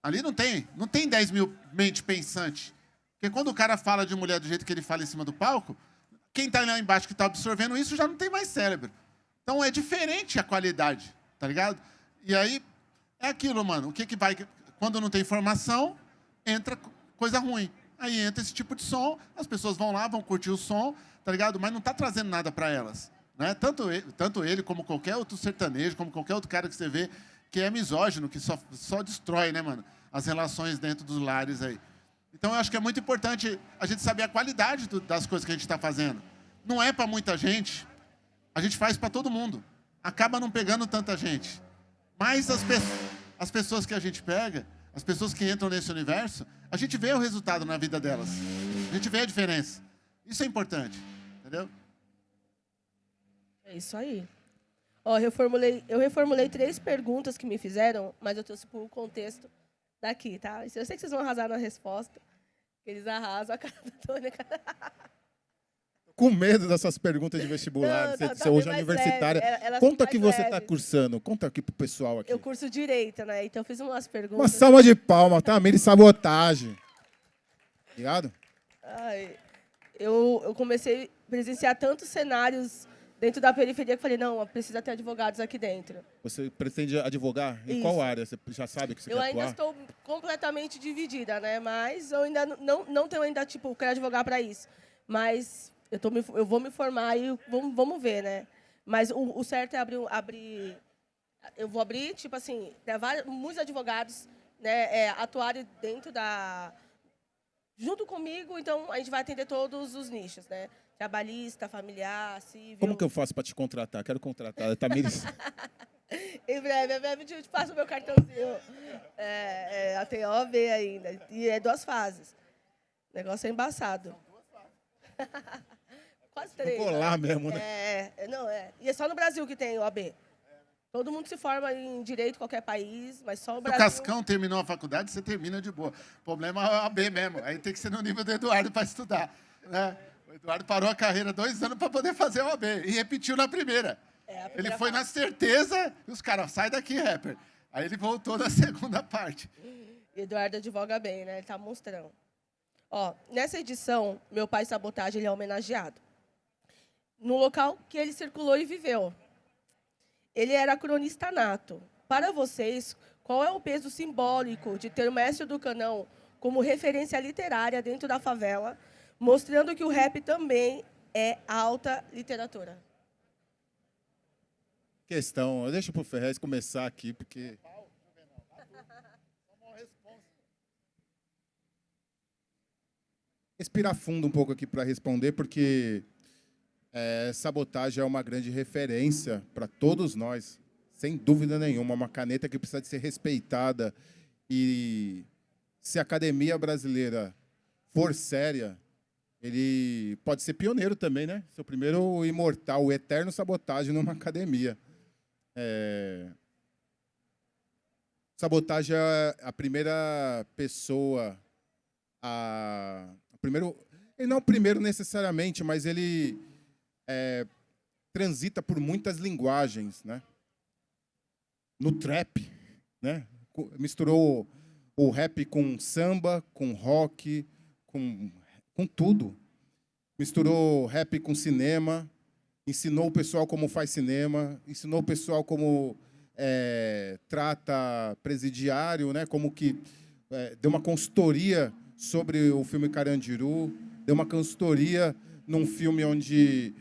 Ali não tem 10 mil mente pensante. Porque quando o cara fala de mulher do jeito que ele fala em cima do palco, quem está lá embaixo que está absorvendo isso já não tem mais cérebro. Então é diferente a qualidade, tá ligado? E aí, é aquilo, mano. Quando não tem informação, entra coisa ruim. Aí entra esse tipo de som, as pessoas vão lá, vão curtir o som, tá ligado? Mas não está trazendo nada para elas. Né? Tanto ele como qualquer outro sertanejo, como qualquer outro cara que você vê que é misógino, que só destrói, né, mano, as relações dentro dos lares aí. Então, eu acho que é muito importante a gente saber a qualidade das coisas que a gente está fazendo. Não é para muita gente, a gente faz para todo mundo. Acaba não pegando tanta gente. Mas as pessoas que a gente pega, as pessoas que entram nesse universo, a gente vê o resultado na vida delas. A gente vê a diferença. Isso é importante, entendeu? É isso aí. Ó, eu reformulei 3 perguntas que me fizeram, mas eu trouxe para o contexto daqui, tá? Eu sei que vocês vão arrasar na resposta. Eles arrasam a cara da Tônia. Com medo dessas perguntas de vestibular, Não, você hoje é mais universitária. leve, elas Conta são o que mais você está leves. cursando. Conta aqui pro pessoal aqui. Eu curso Direito, né? Então eu fiz umas Uma perguntas. salva de palmas, tá? Meio de sabotagem. Ligado? Ai, eu comecei a presenciar tantos cenários dentro da periferia que eu falei, não, precisa ter advogados aqui dentro. Você pretende advogar? Em Isso. qual área? Você já sabe que você Eu quer ainda atuar? estou completamente dividida, né? Mas eu ainda não tenho ainda, tipo, quero advogar para isso. Mas eu vou me formar e vamos ver, né? Mas o certo é abrir... Eu vou abrir, tipo assim, muitos advogados, né, atuarem dentro da... Junto comigo, então a gente vai atender todos os nichos, né? Trabalhista, familiar, civil. Como que eu faço para te contratar? Quero contratar. Tamires. Em breve eu te passo o meu cartãozinho. A TOB ainda. E é 2 fases. O negócio é embaçado. Quase 3. Vou colar mesmo, né? E é só no Brasil que tem OAB. Todo mundo se forma em direito, qualquer país, mas só o Se o Brasil. Cascão terminou a faculdade, você termina de boa. O problema é a B mesmo. Aí tem que ser no nível do Eduardo para estudar. Né? O Eduardo parou a carreira 2 anos para poder fazer a OAB. E repetiu na primeira. A primeira Ele foi fase. na certeza e os caras, sai daqui, rapper. Aí ele voltou na segunda parte. Eduardo advoga bem, né? Ele tá mostrando. Ó, nessa edição, meu pai Sabotagem ele é homenageado. No local que ele circulou e viveu. Ele era cronista nato. Para vocês, qual é o peso simbólico de ter o Mestre do Canão como referência literária dentro da favela, mostrando que o rap também é alta literatura? Questão. Deixa pro Ferrez começar aqui, porque... Respirar fundo um pouco aqui para responder, porque Sabotagem é uma grande referência para todos nós, sem dúvida nenhuma. Uma caneta que precisa de ser respeitada. E se a academia brasileira for séria, ele pode ser pioneiro também, né? Ser o primeiro imortal, o eterno Sabotagem numa academia. Sabotagem é a primeira pessoa ele não é o primeiro necessariamente, mas ele transita por muitas linguagens, né? No trap, né? Misturou o rap com samba, com rock, com tudo. Misturou rap com cinema, ensinou o pessoal como faz cinema, ensinou o pessoal como trata presidiário, né? Como que deu uma consultoria sobre o filme Carandiru, deu uma consultoria num filme onde,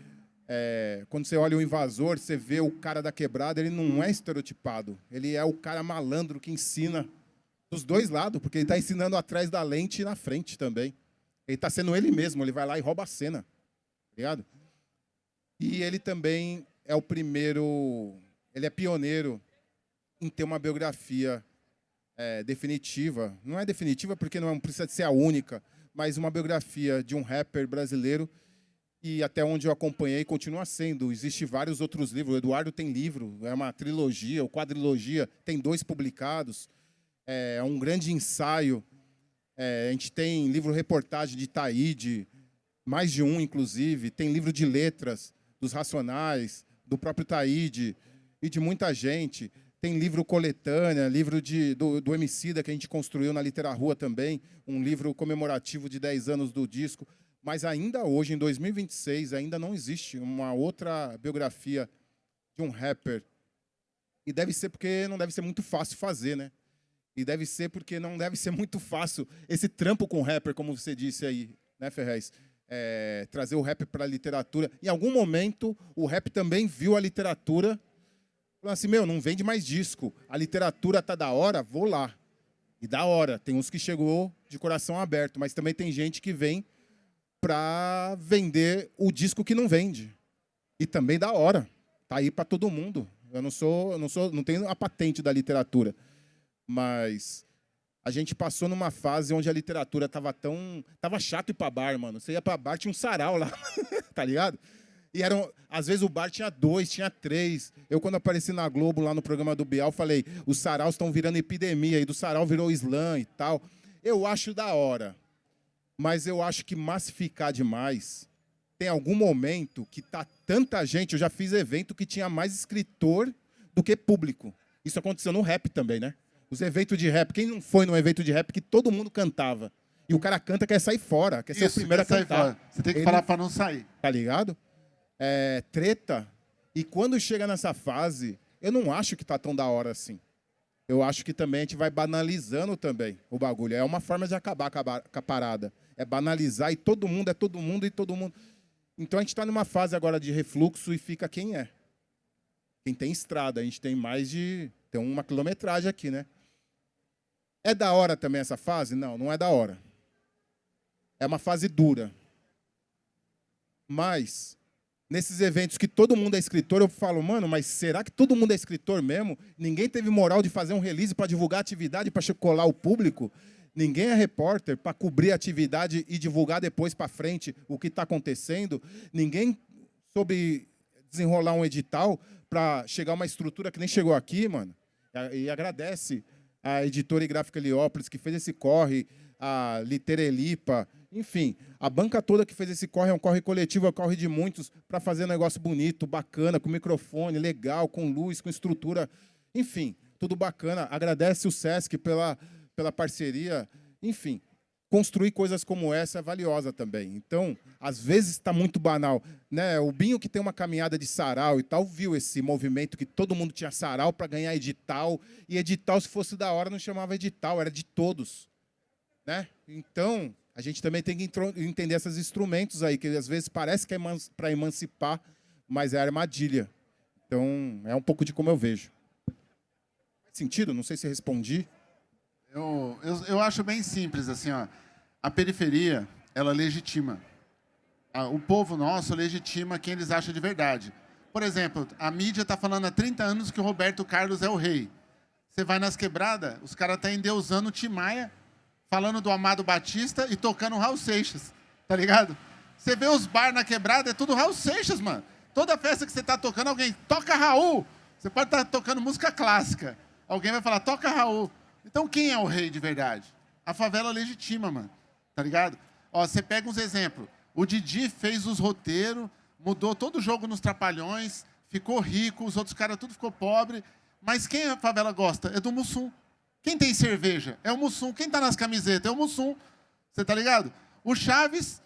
quando você olha o invasor, você vê o cara da quebrada, ele não é estereotipado, ele é o cara malandro que ensina dos 2 lados, porque ele está ensinando atrás da lente e na frente também. Ele está sendo ele mesmo, ele vai lá e rouba a cena, tá ligado? E ele também é o primeiro, ele é pioneiro em ter uma biografia definitiva. Não é definitiva porque não precisa de ser a única, mas uma biografia de um rapper brasileiro. E até onde eu acompanhei, continua sendo. Existem vários outros livros. O Eduardo tem livro, é uma trilogia ou quadrilogia, tem 2 publicados. É um grande ensaio. A gente tem livro-reportagem de Taíde, mais de um, inclusive. Tem livro de letras dos Racionais, do próprio Taíde e de muita gente. Tem livro coletânea, livro do Emicida, que a gente construiu na Literarrua também, um livro comemorativo de 10 anos do disco. Mas ainda hoje, em 2026, ainda não existe uma outra biografia de um rapper. E deve ser porque não deve ser muito fácil fazer, né? E deve ser porque não deve ser muito fácil esse trampo com rapper, como você disse aí, né, Ferrez? Trazer o rap para a literatura. Em algum momento, o rap também viu a literatura. Falou assim, meu, não vende mais disco. A literatura tá da hora, vou lá. E da hora. Tem uns que chegou de coração aberto, mas também tem gente que vem para vender o disco que não vende. E também da hora. Tá aí para todo mundo. Eu não tenho a patente da literatura. Mas a gente passou numa fase onde a literatura tava chato ir para bar, mano. Você ia para bar, tinha um sarau lá, tá ligado? E às vezes o bar tinha 2, tinha 3. Eu, quando apareci na Globo, lá no programa do Bial, falei, os saraus estão virando epidemia, e do sarau virou slam e tal. Eu acho da hora, mas eu acho que massificar demais, tem algum momento que tá tanta gente, eu já fiz evento que tinha mais escritor do que público. Isso aconteceu no rap também, né? Os eventos de rap, quem não foi num evento de rap que todo mundo cantava? E o cara canta, quer sair fora, quer ser o primeiro a cantar. Fora. Você tem que falar para não sair. Tá ligado? Treta. E quando chega nessa fase, eu não acho que tá tão da hora assim. Eu acho que também a gente vai banalizando também o bagulho. É uma forma de acabar com a parada. É banalizar e todo mundo é todo mundo e todo mundo. Então a gente está numa fase agora de refluxo e fica quem é. Quem tem estrada. A gente tem tem uma quilometragem aqui, né? É da hora também essa fase? Não, não é da hora. É uma fase dura. Mas nesses eventos que todo mundo é escritor, eu falo, mano, mas será que todo mundo é escritor mesmo? Ninguém teve moral de fazer um release para divulgar a atividade, para colar o público? Ninguém é repórter para cobrir a atividade e divulgar depois para frente o que está acontecendo? Ninguém soube desenrolar um edital para chegar a uma estrutura que nem chegou aqui, mano? E agradece a editora e gráfica Heliópolis, que fez esse corre, a Literelipa, enfim, a banca toda que fez esse corre é um corre coletivo, é um corre de muitos, para fazer um negócio bonito, bacana, com microfone, legal, com luz, com estrutura, enfim, tudo bacana. Agradece o Sesc pela parceria, enfim. Construir coisas como essa é valiosa também. Então, às vezes está muito banal, né? O Binho, que tem uma caminhada de sarau e tal, viu esse movimento que todo mundo tinha sarau para ganhar edital, e edital, se fosse da hora, não chamava edital, era de todos, né? Então, a gente também tem que entender esses instrumentos aí, que às vezes parece que é para emancipar, mas é armadilha. Então, é um pouco de como eu vejo. Faz sentido? Não sei se respondi. Eu acho bem simples, assim, ó. A periferia, ela legitima. O povo nosso legitima quem eles acham de verdade. Por exemplo, a mídia está falando há 30 anos que o Roberto Carlos é o rei. Você vai nas quebradas, os caras estão endeusando o Tim Maia, falando do Amado Batista e tocando Raul Seixas, tá ligado? Você vê os bar na quebrada, é tudo Raul Seixas, mano. Toda festa que você está tocando, alguém toca Raul. Você pode estar tocando música clássica. Alguém vai falar, toca Raul. Então, quem é o rei de verdade? A favela legitima, mano. Tá ligado? Ó, você pega uns exemplos. O Didi fez os roteiros, mudou todo o jogo nos Trapalhões, ficou rico, os outros caras tudo ficou pobre. Mas quem a favela gosta? É do Mussum. Quem tem cerveja? É o Mussum. Quem tá nas camisetas? É o Mussum. Você tá ligado? O Chaves,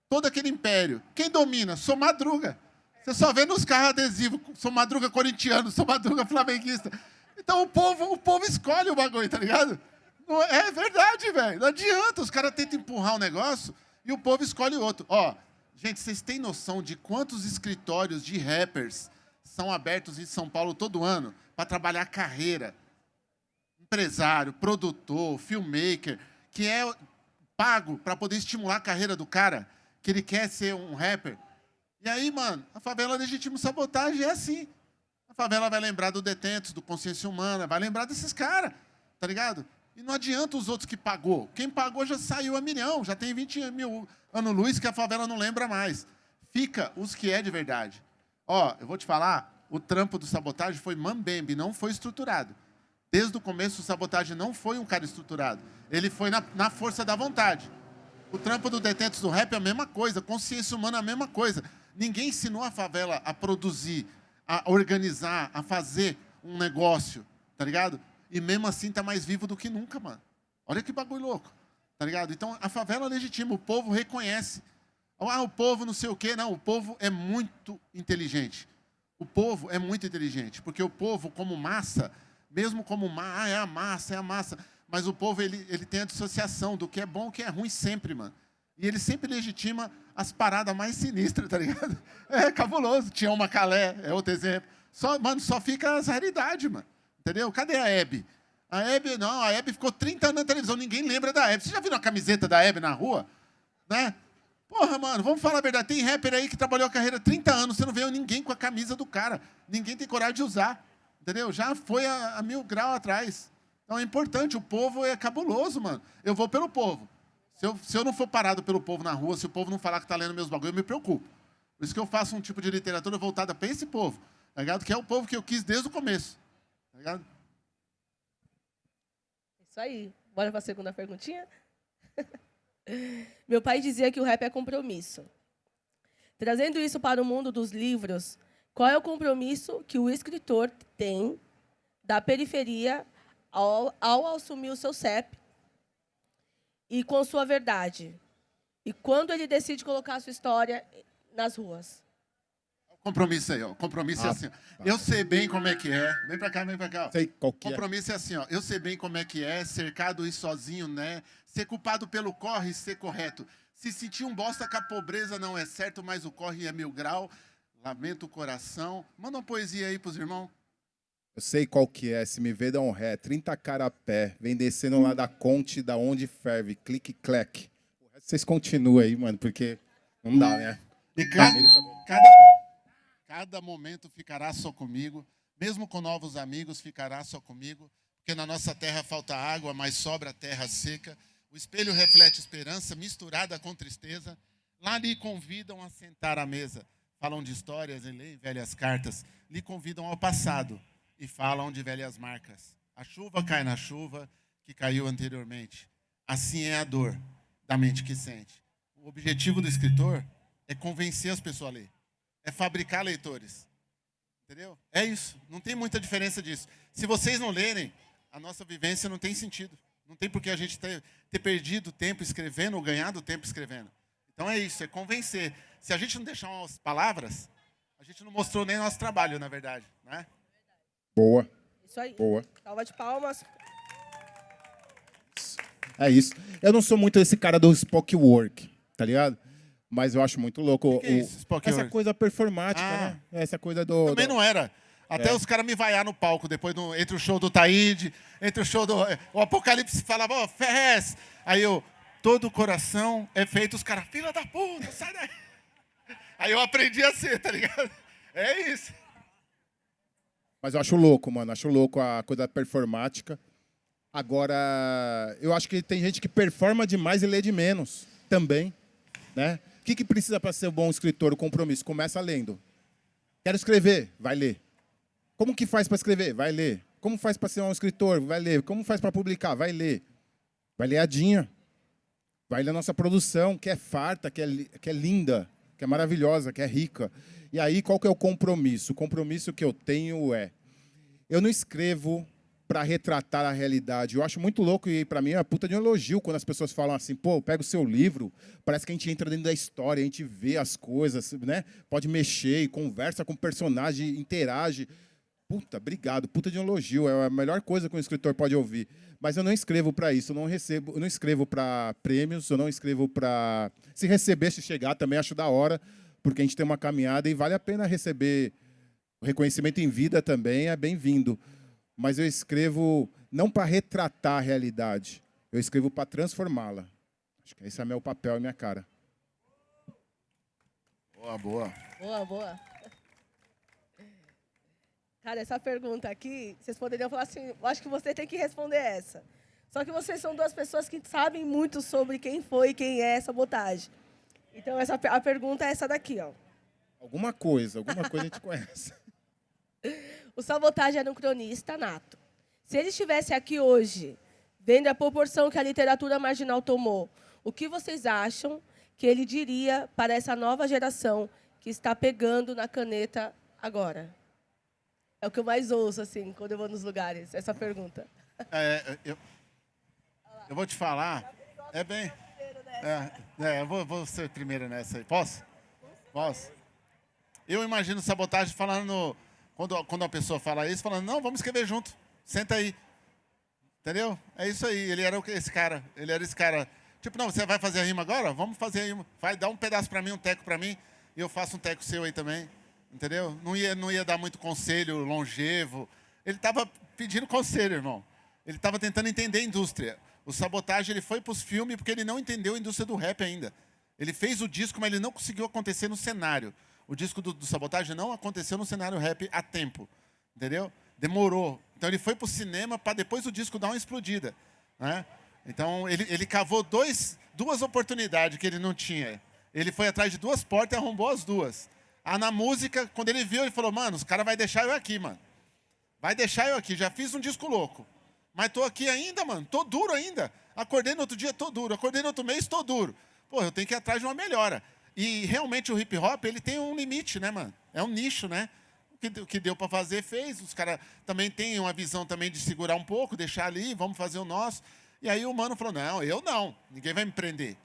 todo aquele império. Quem domina? Sou Madruga. Você só vê nos carros adesivos. Sou Madruga corintiano, sou Madruga flamenguista. Então o povo escolhe o bagulho, tá ligado? Não, é verdade, velho. Não adianta. Os caras tentam empurrar um negócio e o povo escolhe outro. Ó, gente, vocês têm noção de quantos escritórios de rappers são abertos em São Paulo todo ano para trabalhar carreira? Empresário, produtor, filmmaker, que é pago para poder estimular a carreira do cara, que ele quer ser um rapper. E aí, mano, a favela legitima sabotagem é assim. A favela vai lembrar do Detentos, do Consciência Humana, vai lembrar desses caras, tá ligado? E não adianta os outros que pagou. Quem pagou já saiu a milhão, já tem 20 mil anos-luz que a favela não lembra mais. Fica os que é de verdade. Ó, eu vou te falar, o trampo do Sabotagem foi mambembe, não foi estruturado. Desde o começo, o Sabotagem não foi um cara estruturado. Ele foi na força da vontade. O trampo do Detentos do Rap é a mesma coisa, Consciência Humana é a mesma coisa. Ninguém ensinou a favela a produzir, a organizar, a fazer um negócio, tá ligado? E mesmo assim tá mais vivo do que nunca, mano. Olha que bagulho louco, tá ligado? Então a favela legitima, o povo reconhece. Ah, o povo não sei o quê. Não, o povo é muito inteligente. O povo é muito inteligente, porque o povo, como massa, mesmo como é a massa, é a massa. Mas o povo, ele tem a dissociação do que é bom e o que é ruim sempre, mano. E ele sempre legitima as paradas mais sinistras, tá ligado? É cabuloso. Tinha uma Calé, é outro exemplo. Só fica as raridades, mano. Entendeu? Cadê a Hebe? A Hebe ficou 30 anos na televisão, ninguém lembra da Hebe. Você já viu a camiseta da Hebe na rua? Né? Porra, mano, vamos falar a verdade. Tem rapper aí que trabalhou a carreira 30 anos, você não vê ninguém com a camisa do cara. Ninguém tem coragem de usar. Entendeu? Já foi a 1000 graus atrás. Então é importante, o povo é cabuloso, mano. Eu vou pelo povo. Se eu não for parado pelo povo na rua, se o povo não falar que tá lendo meus bagulho, eu me preocupo. Por isso que eu faço um tipo de literatura voltada para esse povo, tá ligado? Que é o povo que eu quis desde o começo, tá ligado? Isso aí. Bora para a segunda perguntinha? Meu pai dizia que o rap é compromisso. Trazendo isso para o mundo dos livros, qual é o compromisso que o escritor tem da periferia ao assumir o seu CEP e com sua verdade? E quando ele decide colocar a sua história nas ruas? Compromisso aí, ó. Compromisso é assim. Ó. Eu sei bem como é que é. Vem pra cá, vem pra cá. Ó. Sei qual que é. Compromisso é assim, ó. Eu sei bem como é que é, cercado e sozinho, né? Ser culpado pelo corre e ser correto. Se sentir um bosta com a pobreza não é certo, mas o corre é 1000 graus. Lamento o coração. Manda uma poesia aí pros irmãos. Eu sei qual que é, se me vê dá um ré, 30 cara a pé, vem descendo lá da Conte, da onde ferve, clique, clec. O resto vocês continuam aí, mano, porque não dá, né? E cada momento ficará só comigo, mesmo com novos amigos ficará só comigo, porque na nossa terra falta água, mas sobra terra seca. O espelho reflete esperança misturada com tristeza. Lá lhe convidam a sentar à mesa. Falam de histórias e leem velhas cartas. Lhe convidam ao passado e falam de velhas marcas. A chuva cai na chuva que caiu anteriormente. Assim é a dor da mente que sente. O objetivo do escritor é convencer as pessoas a ler. É fabricar leitores. Entendeu? É isso. Não tem muita diferença disso. Se vocês não lerem, a nossa vivência não tem sentido. Não tem por que a gente ter perdido tempo escrevendo ou ganhado tempo escrevendo. Então é isso, é convencer. Se a gente não deixar umas palavras, a gente não mostrou nem nosso trabalho, na verdade. Né? Boa, Isso aí. boa. Salva de palmas. É isso. Eu não sou muito esse cara do Spock Work, tá ligado? Mas eu acho muito louco. O que é isso, Spock essa Work? coisa performática, né? Essa coisa do... Também não era. Até os caras me vaiar no palco, depois entre o show do Taíde, entre o show do... O Apocalipse falava, ó, Ferrez. Aí eu, todo coração é feito, os caras, filha da puta, sai daí. Aí eu aprendi a ser, tá ligado? É isso. Mas eu acho louco, mano. Acho louco a coisa performática. Agora, eu acho que tem gente que performa demais e lê de menos também, né? O que precisa para ser um bom escritor? O compromisso. Começa lendo. Quero escrever, vai ler. Como que faz para escrever? Vai ler. Como faz para ser um escritor? Vai ler. Como faz para publicar? Vai ler. Vai ler a Dinha. Vai ler a nossa produção, que é farta, que é linda, que é maravilhosa, que é rica. E aí, qual que é o compromisso? O compromisso que eu tenho é... Eu não escrevo para retratar a realidade. Eu acho muito louco e, para mim, é uma puta de um elogio quando as pessoas falam assim, pô, pega o seu livro, parece que a gente entra dentro da história, a gente vê as coisas, né? Pode mexer e conversa com o personagem, interage. Puta, obrigado. Puta de um elogio. É a melhor coisa que um escritor pode ouvir. Mas eu não escrevo para isso. Eu não escrevo para prêmios, eu não escrevo para... Se receber, se chegar, também acho da hora, porque a gente tem uma caminhada e vale a pena receber o reconhecimento em vida também, é bem-vindo. Mas eu escrevo não para retratar a realidade, eu escrevo para transformá-la. Acho que esse é meu papel e minha cara. Boa, boa. Boa, boa. Cara, essa pergunta aqui, vocês poderiam falar assim, eu acho que você tem que responder essa. Só que vocês são duas pessoas que sabem muito sobre quem foi e quem é Sabotagem. Então, a pergunta é essa daqui, ó. Alguma coisa a gente conhece. O Sabotagem era um cronista nato. Se ele estivesse aqui hoje, vendo a proporção que a literatura marginal tomou, o que vocês acham que ele diria para essa nova geração que está pegando na caneta agora? É o que eu mais ouço, assim, quando eu vou nos lugares, essa pergunta. Eu vou te falar, é bem... eu vou ser primeiro nessa aí. Posso? Posso? Eu imagino Sabotagem falando... Quando a pessoa fala isso, falando, não, vamos escrever junto. Senta aí. Entendeu? É isso aí. Ele era esse cara. Ele era esse cara. Tipo, não, você vai fazer a rima agora? Vamos fazer a rima. Vai, dá um pedaço pra mim, um teco pra mim, e eu faço um teco seu aí também. Entendeu? Não ia dar muito conselho longevo. Ele tava pedindo conselho, irmão. Ele tava tentando entender a indústria. O Sabotagem, ele foi pros filmes porque ele não entendeu a indústria do rap ainda. Ele fez o disco, mas ele não conseguiu acontecer no cenário. O disco do Sabotagem não aconteceu no cenário rap a tempo. Entendeu? Demorou. Então ele foi pro cinema para depois o disco dar uma explodida. Né? Então ele cavou duas oportunidades que ele não tinha. Ele foi atrás de duas portas e arrombou as duas. Na música, quando ele viu, ele falou, mano, os caras vão deixar eu aqui, mano. Vai deixar eu aqui. Já fiz um disco louco. Mas tô aqui ainda, mano. Tô duro ainda. Acordei no outro dia, tô duro. Acordei no outro mês, tô duro. Pô, eu tenho que ir atrás de uma melhora. E realmente o hip hop, ele tem um limite, né, mano? É um nicho, né? O que deu para fazer, fez. Os caras também têm uma visão também de segurar um pouco, deixar ali, vamos fazer o nosso. E aí o mano falou, não, eu não. Ninguém vai me prender.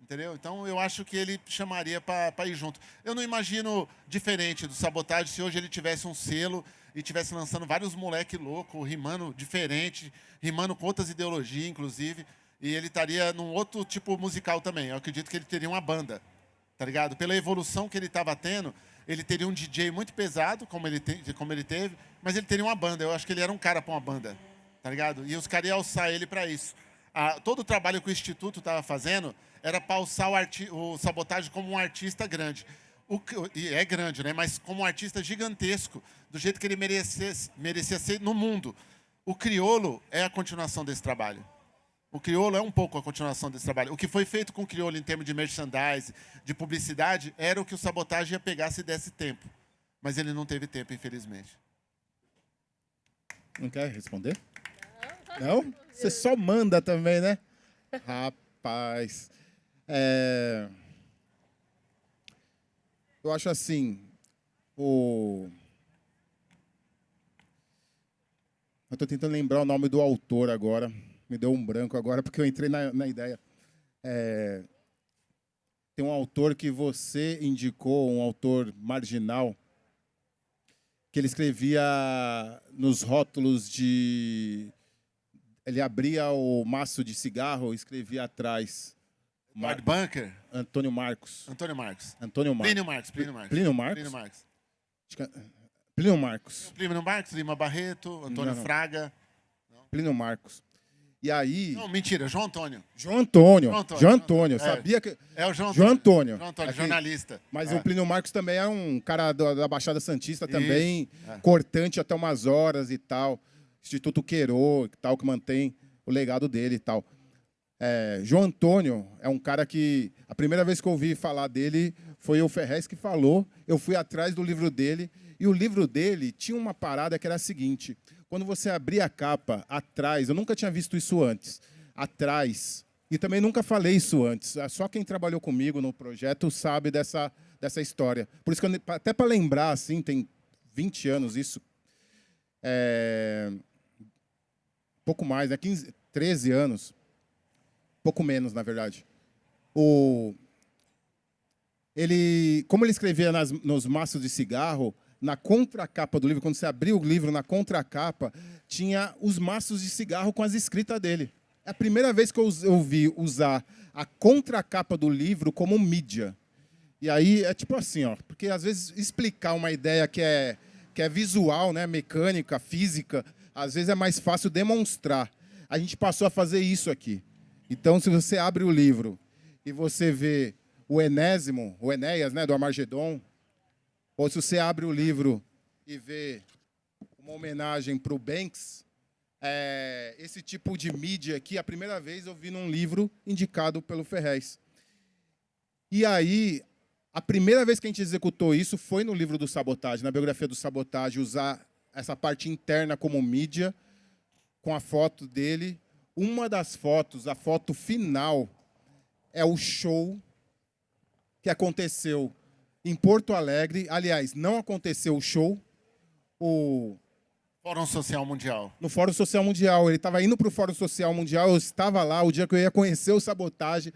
Entendeu? Então eu acho que ele chamaria para ir junto. Eu não imagino diferente do Sabotagem se hoje ele tivesse um selo e tivesse lançando vários moleque louco, rimando diferente, rimando com outras ideologias, inclusive. E ele estaria num outro tipo musical também. Eu acredito que ele teria uma banda, tá ligado? Pela evolução que ele estava tendo, ele teria um DJ muito pesado, como ele teve, mas ele teria uma banda. Eu acho que ele era um cara para uma banda, tá ligado? E os caras iam alçar ele para isso. Todo o trabalho que o Instituto estava fazendo era para alçar o Sabotagem como um artista grande. E é grande, né? Mas como um artista gigantesco, do jeito que ele merecia ser no mundo. O Criolo é a continuação desse trabalho. O Criolo é um pouco a continuação desse trabalho. O que foi feito com o Criolo em termos de merchandise, de publicidade, era o que o Sabotagem ia pegar se desse tempo. Mas ele não teve tempo, infelizmente. Não quer responder? Não? Você só manda também, né? Rapaz. Eu acho assim, eu estou tentando lembrar o nome do autor agora. Me deu um branco agora, porque eu entrei na ideia. Tem um autor que você indicou, um autor marginal, que ele escrevia nos rótulos de... Ele abria o maço de cigarro e escrevia atrás. Mark Bunker? Antônio Marcos. Antônio Marcos. Antônio Marcos. Plínio Marcos. Plínio Marcos. Plínio Marcos? Plínio Marcos. Plínio Marcos. Plínio Marcos, Lima Barreto, Antônio Não. Fraga. Plínio Marcos. E aí... Não, mentira, João Antônio. João Antônio. João Antônio. João Antônio. É. Sabia que... É o João João Antônio. João Antônio, Aqui. jornalista. Mas É. o Plínio Marcos também é um cara da Baixada Santista também, É. cortante até umas horas e tal. Instituto Queiro e tal, que mantém o legado dele e tal. João Antônio é um cara que... A primeira vez que eu ouvi falar dele foi o Ferrez que falou. Eu fui atrás do livro dele. E o livro dele tinha uma parada que era a seguinte. Quando você abria a capa, atrás... Eu nunca tinha visto isso antes. Atrás... E também nunca falei isso antes. Só quem trabalhou comigo no projeto sabe dessa história. Por isso que até para lembrar, assim, tem 20 anos isso. Pouco mais, né? 13 anos. Pouco menos, na verdade. Como ele escrevia nos maços de cigarro, na contracapa do livro, quando você abriu o livro, na contracapa, tinha os maços de cigarro com as escritas dele. É a primeira vez que eu ouvi usar a contracapa do livro como mídia. E aí é tipo assim, ó, porque às vezes explicar uma ideia que é visual, né, mecânica, física, às vezes é mais fácil demonstrar. A gente passou a fazer isso aqui. Então, se você abre o livro e você vê o Enéas, né, do Armagedon, ou se você abre o livro e vê uma homenagem para o Banks, esse tipo de mídia aqui, a primeira vez eu vi num livro indicado pelo Ferrez. E aí, a primeira vez que a gente executou isso foi no livro do Sabotagem, na biografia do Sabotagem, usar essa parte interna como mídia, com a foto dele. Uma das fotos, a foto final, é o show que aconteceu em Porto Alegre. Aliás, não aconteceu o show. Fórum Social Mundial. No Fórum Social Mundial. Ele estava indo para o Fórum Social Mundial, eu estava lá, o dia que eu ia conhecer o Sabotagem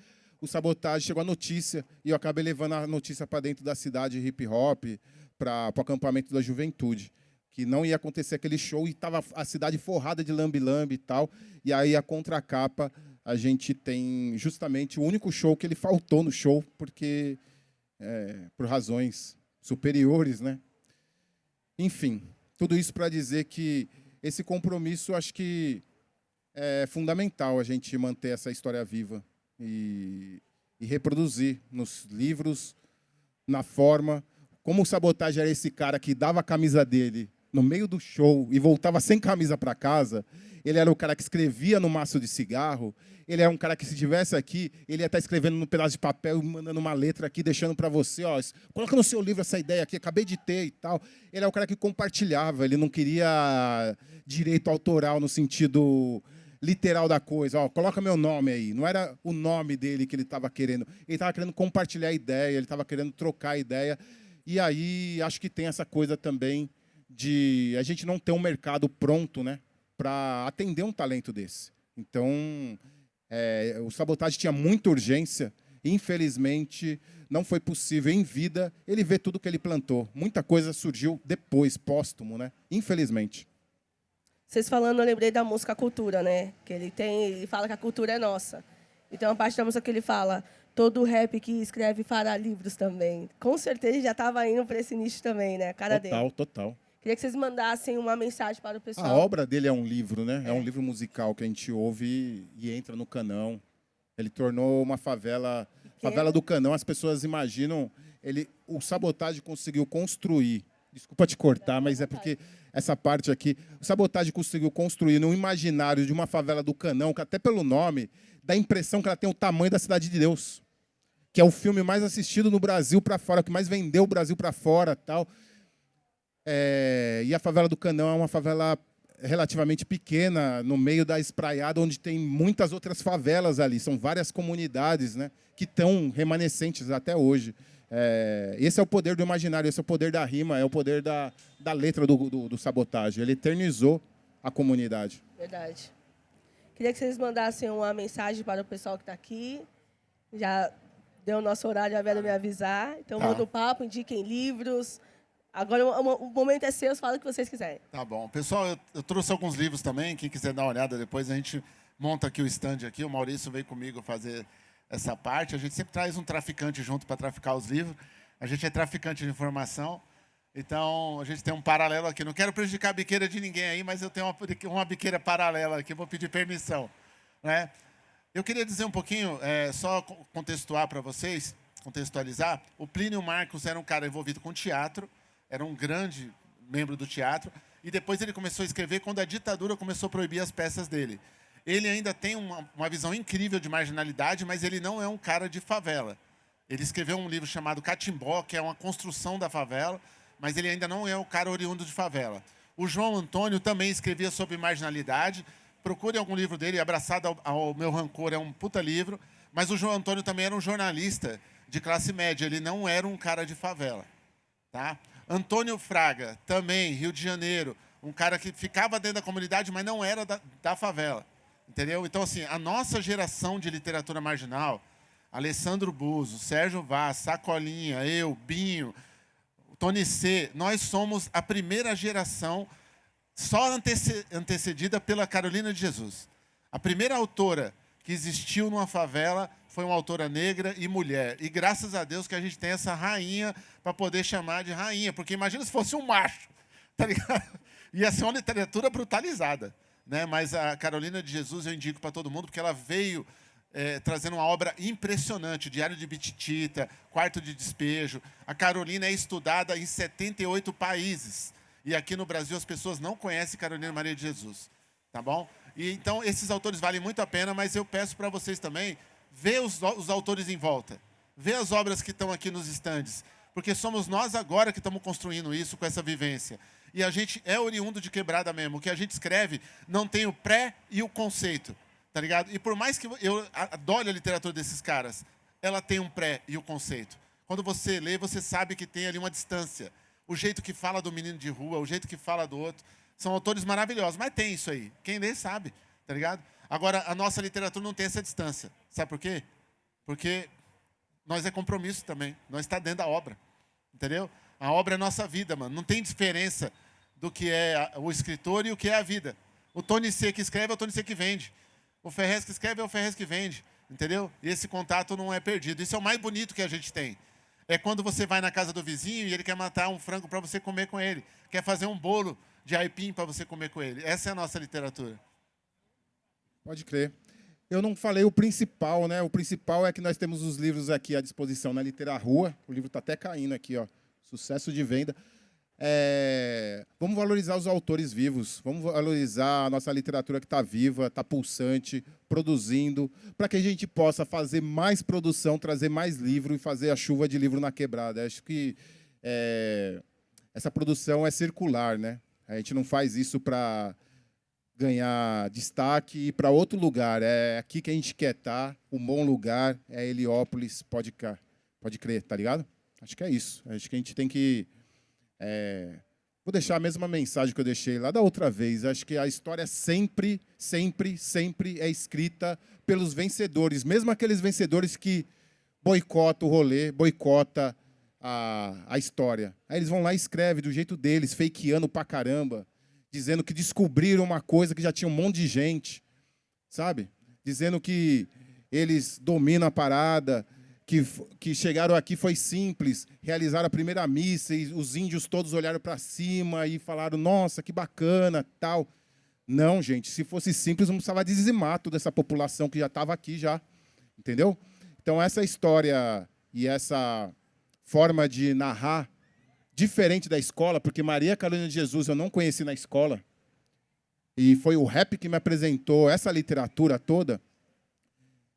chegou a notícia, e eu acabei levando a notícia para dentro da cidade hip-hop, para o acampamento da juventude, que não ia acontecer aquele show e estava a cidade forrada de lambe-lambe e tal. E aí a contracapa, a gente tem justamente o único show que ele faltou no show, porque por razões superiores, né? Enfim, tudo isso para dizer que esse compromisso, acho que é fundamental a gente manter essa história viva e reproduzir nos livros, na forma. Como o Sabotagem era esse cara que dava a camisa dele no meio do show e voltava sem camisa para casa, ele era o cara que escrevia no maço de cigarro, ele é um cara que, se estivesse aqui, ele ia estar escrevendo num pedaço de papel, mandando uma letra aqui, deixando para você, ó, coloca no seu livro essa ideia aqui, acabei de ter e tal. Ele é o cara que compartilhava, ele não queria direito autoral no sentido literal da coisa, ó, coloca meu nome aí. Não era o nome dele que ele estava querendo, ele estava querendo compartilhar a ideia, ele estava querendo trocar a ideia. E aí acho que tem essa coisa também de a gente não ter um mercado pronto, né, para atender um talento desse. Então, o Sabotagem tinha muita urgência. Infelizmente, não foi possível em vida ele ver tudo que ele plantou. Muita coisa surgiu depois, póstumo, né? Infelizmente. Vocês falando, eu lembrei da música Cultura, né? Que ele fala que a cultura é nossa. Então, a parte da música que ele fala, todo rap que escreve fará livros também. Com certeza ele já estava indo para esse nicho também, né? A cara dele. Total. Queria que vocês mandassem uma mensagem para o pessoal. A obra dele é um livro, né? É um livro musical que a gente ouve e entra no Canão. Ele tornou uma favela... Favela do Canão, as pessoas imaginam... O Sabotagem conseguiu construir... Desculpa te cortar, mas é porque essa parte aqui... O Sabotagem conseguiu construir no imaginário de uma favela do Canão, que até pelo nome, dá a impressão que ela tem o tamanho da Cidade de Deus. Que é o filme mais assistido no Brasil para fora, que mais vendeu o Brasil para fora, tal. E a favela do Canão é uma favela relativamente pequena, no meio da espraiada, onde tem muitas outras favelas ali. São várias comunidades, né, que estão remanescentes até hoje. Esse é o poder do imaginário, esse é o poder da rima, é o poder da letra do Sabotagem. Ele eternizou a comunidade. Verdade. Queria que vocês mandassem uma mensagem para o pessoal que está aqui. Já deu o nosso horário, já vieram me avisar. Então, manda um papo, indiquem livros. Agora, o momento é seu, fala o que vocês quiserem. Tá bom. Pessoal, eu trouxe alguns livros também. Quem quiser dar uma olhada depois, a gente monta aqui o stand aqui. O Maurício veio comigo fazer essa parte. A gente sempre traz um traficante junto para traficar os livros. A gente é traficante de informação. Então, a gente tem um paralelo aqui. Não quero prejudicar a biqueira de ninguém aí, mas eu tenho uma biqueira paralela aqui. Vou pedir permissão, né? Eu queria dizer um pouquinho, só contextualizar. O Plínio Marcos era um cara envolvido com teatro. Era um grande membro do teatro, e depois ele começou a escrever quando a ditadura começou a proibir as peças dele. Ele ainda tem uma visão incrível de marginalidade, mas ele não é um cara de favela. Ele escreveu um livro chamado Catimbó, que é uma construção da favela, mas ele ainda não é um cara oriundo de favela. O João Antônio também escrevia sobre marginalidade. Procure algum livro dele, Abraçado ao Meu Rancor, é um puta livro, mas o João Antônio também era um jornalista de classe média, ele não era um cara de favela. Tá? Antônio Fraga, também, Rio de Janeiro, um cara que ficava dentro da comunidade, mas não era da favela, entendeu? Então, assim, a nossa geração de literatura marginal, Alessandro Buzo, Sérgio Vaz, Sacolinha, eu, Binho, Tony C., nós somos a primeira geração só antecedida pela Carolina de Jesus. A primeira autora que existiu numa favela foi uma autora negra e mulher. E graças a Deus que a gente tem essa rainha para poder chamar de rainha. Porque imagina se fosse um macho, tá ligado? Ia ser uma literatura brutalizada, né? Mas a Carolina de Jesus eu indico para todo mundo, porque ela veio trazendo uma obra impressionante. Diário de Bititita, Quarto de Despejo. A Carolina é estudada em 78 países. E aqui no Brasil as pessoas não conhecem Carolina Maria de Jesus. Tá bom? E, então, esses autores valem muito a pena, mas eu peço para vocês também ver os autores em volta. Ver as obras que estão aqui nos estandes. Porque somos nós agora que estamos construindo isso com essa vivência. E a gente é oriundo de quebrada mesmo. O que a gente escreve não tem o pré e o conceito. Tá ligado? E por mais que eu adore a literatura desses caras, ela tem um pré e o conceito. Quando você lê, você sabe que tem ali uma distância. O jeito que fala do menino de rua, o jeito que fala do outro. São autores maravilhosos, mas tem isso aí. Quem lê sabe, tá ligado? Agora, a nossa literatura não tem essa distância. Sabe por quê? Porque nós é compromisso também. Nós está dentro da obra, entendeu? A obra é nossa vida, mano. Não tem diferença do que é o escritor e o que é a vida. O Tony C que escreve é o Tony C que vende. O Ferrez que escreve é o Ferrez que vende. Entendeu? E esse contato não é perdido. Isso é o mais bonito que a gente tem. É quando você vai na casa do vizinho e ele quer matar um frango para você comer com ele. Quer fazer um bolo de aipim para você comer com ele. Essa é a nossa literatura. Pode crer. Eu não falei o principal, né? O principal é que nós temos os livros aqui à disposição na Literarrua. O livro está até caindo aqui, ó. Sucesso de venda. Vamos valorizar os autores vivos. Vamos valorizar a nossa literatura que está viva, está pulsante, produzindo, para que a gente possa fazer mais produção, trazer mais livro e fazer a chuva de livro na quebrada. Acho que essa produção é circular, né? A gente não faz isso para ganhar destaque e ir para outro lugar. É aqui que a gente quer estar. Um bom lugar é Heliópolis, pode crer, tá ligado? Acho que é isso. Acho que a gente tem que... Vou deixar a mesma mensagem que eu deixei lá da outra vez. Acho que a história sempre, sempre, sempre é escrita pelos vencedores. Mesmo aqueles vencedores que boicotam o rolê, boicotam a história. Aí eles vão lá e escrevem do jeito deles, fakeando pra caramba, dizendo que descobriram uma coisa que já tinha um monte de gente, sabe? Dizendo que eles dominam a parada, que chegaram aqui foi simples, realizaram a primeira missa e os índios todos olharam para cima e falaram, nossa, que bacana, tal. Não, gente, se fosse simples, não precisava dizimar toda essa população que já estava aqui já, entendeu? Então, essa história e essa forma de narrar, diferente da escola, porque Maria Carolina de Jesus eu não conheci na escola, e foi o rap que me apresentou essa literatura toda,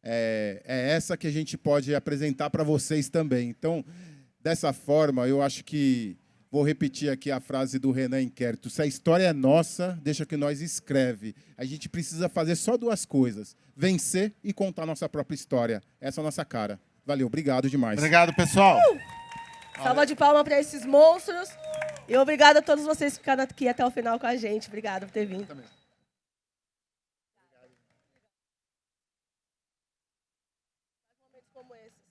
é essa que a gente pode apresentar para vocês também. Então, dessa forma, eu acho que vou repetir aqui a frase do Renan Inquérito. Se a história é nossa, deixa que nós escreve. A gente precisa fazer só duas coisas: vencer e contar nossa própria história. Essa é a nossa cara. Valeu, obrigado demais. Obrigado, pessoal. Salva de palmas para esses monstros. E obrigado a todos vocês que ficaram aqui até o final com a gente. Obrigado por ter vindo. Momentos como esses.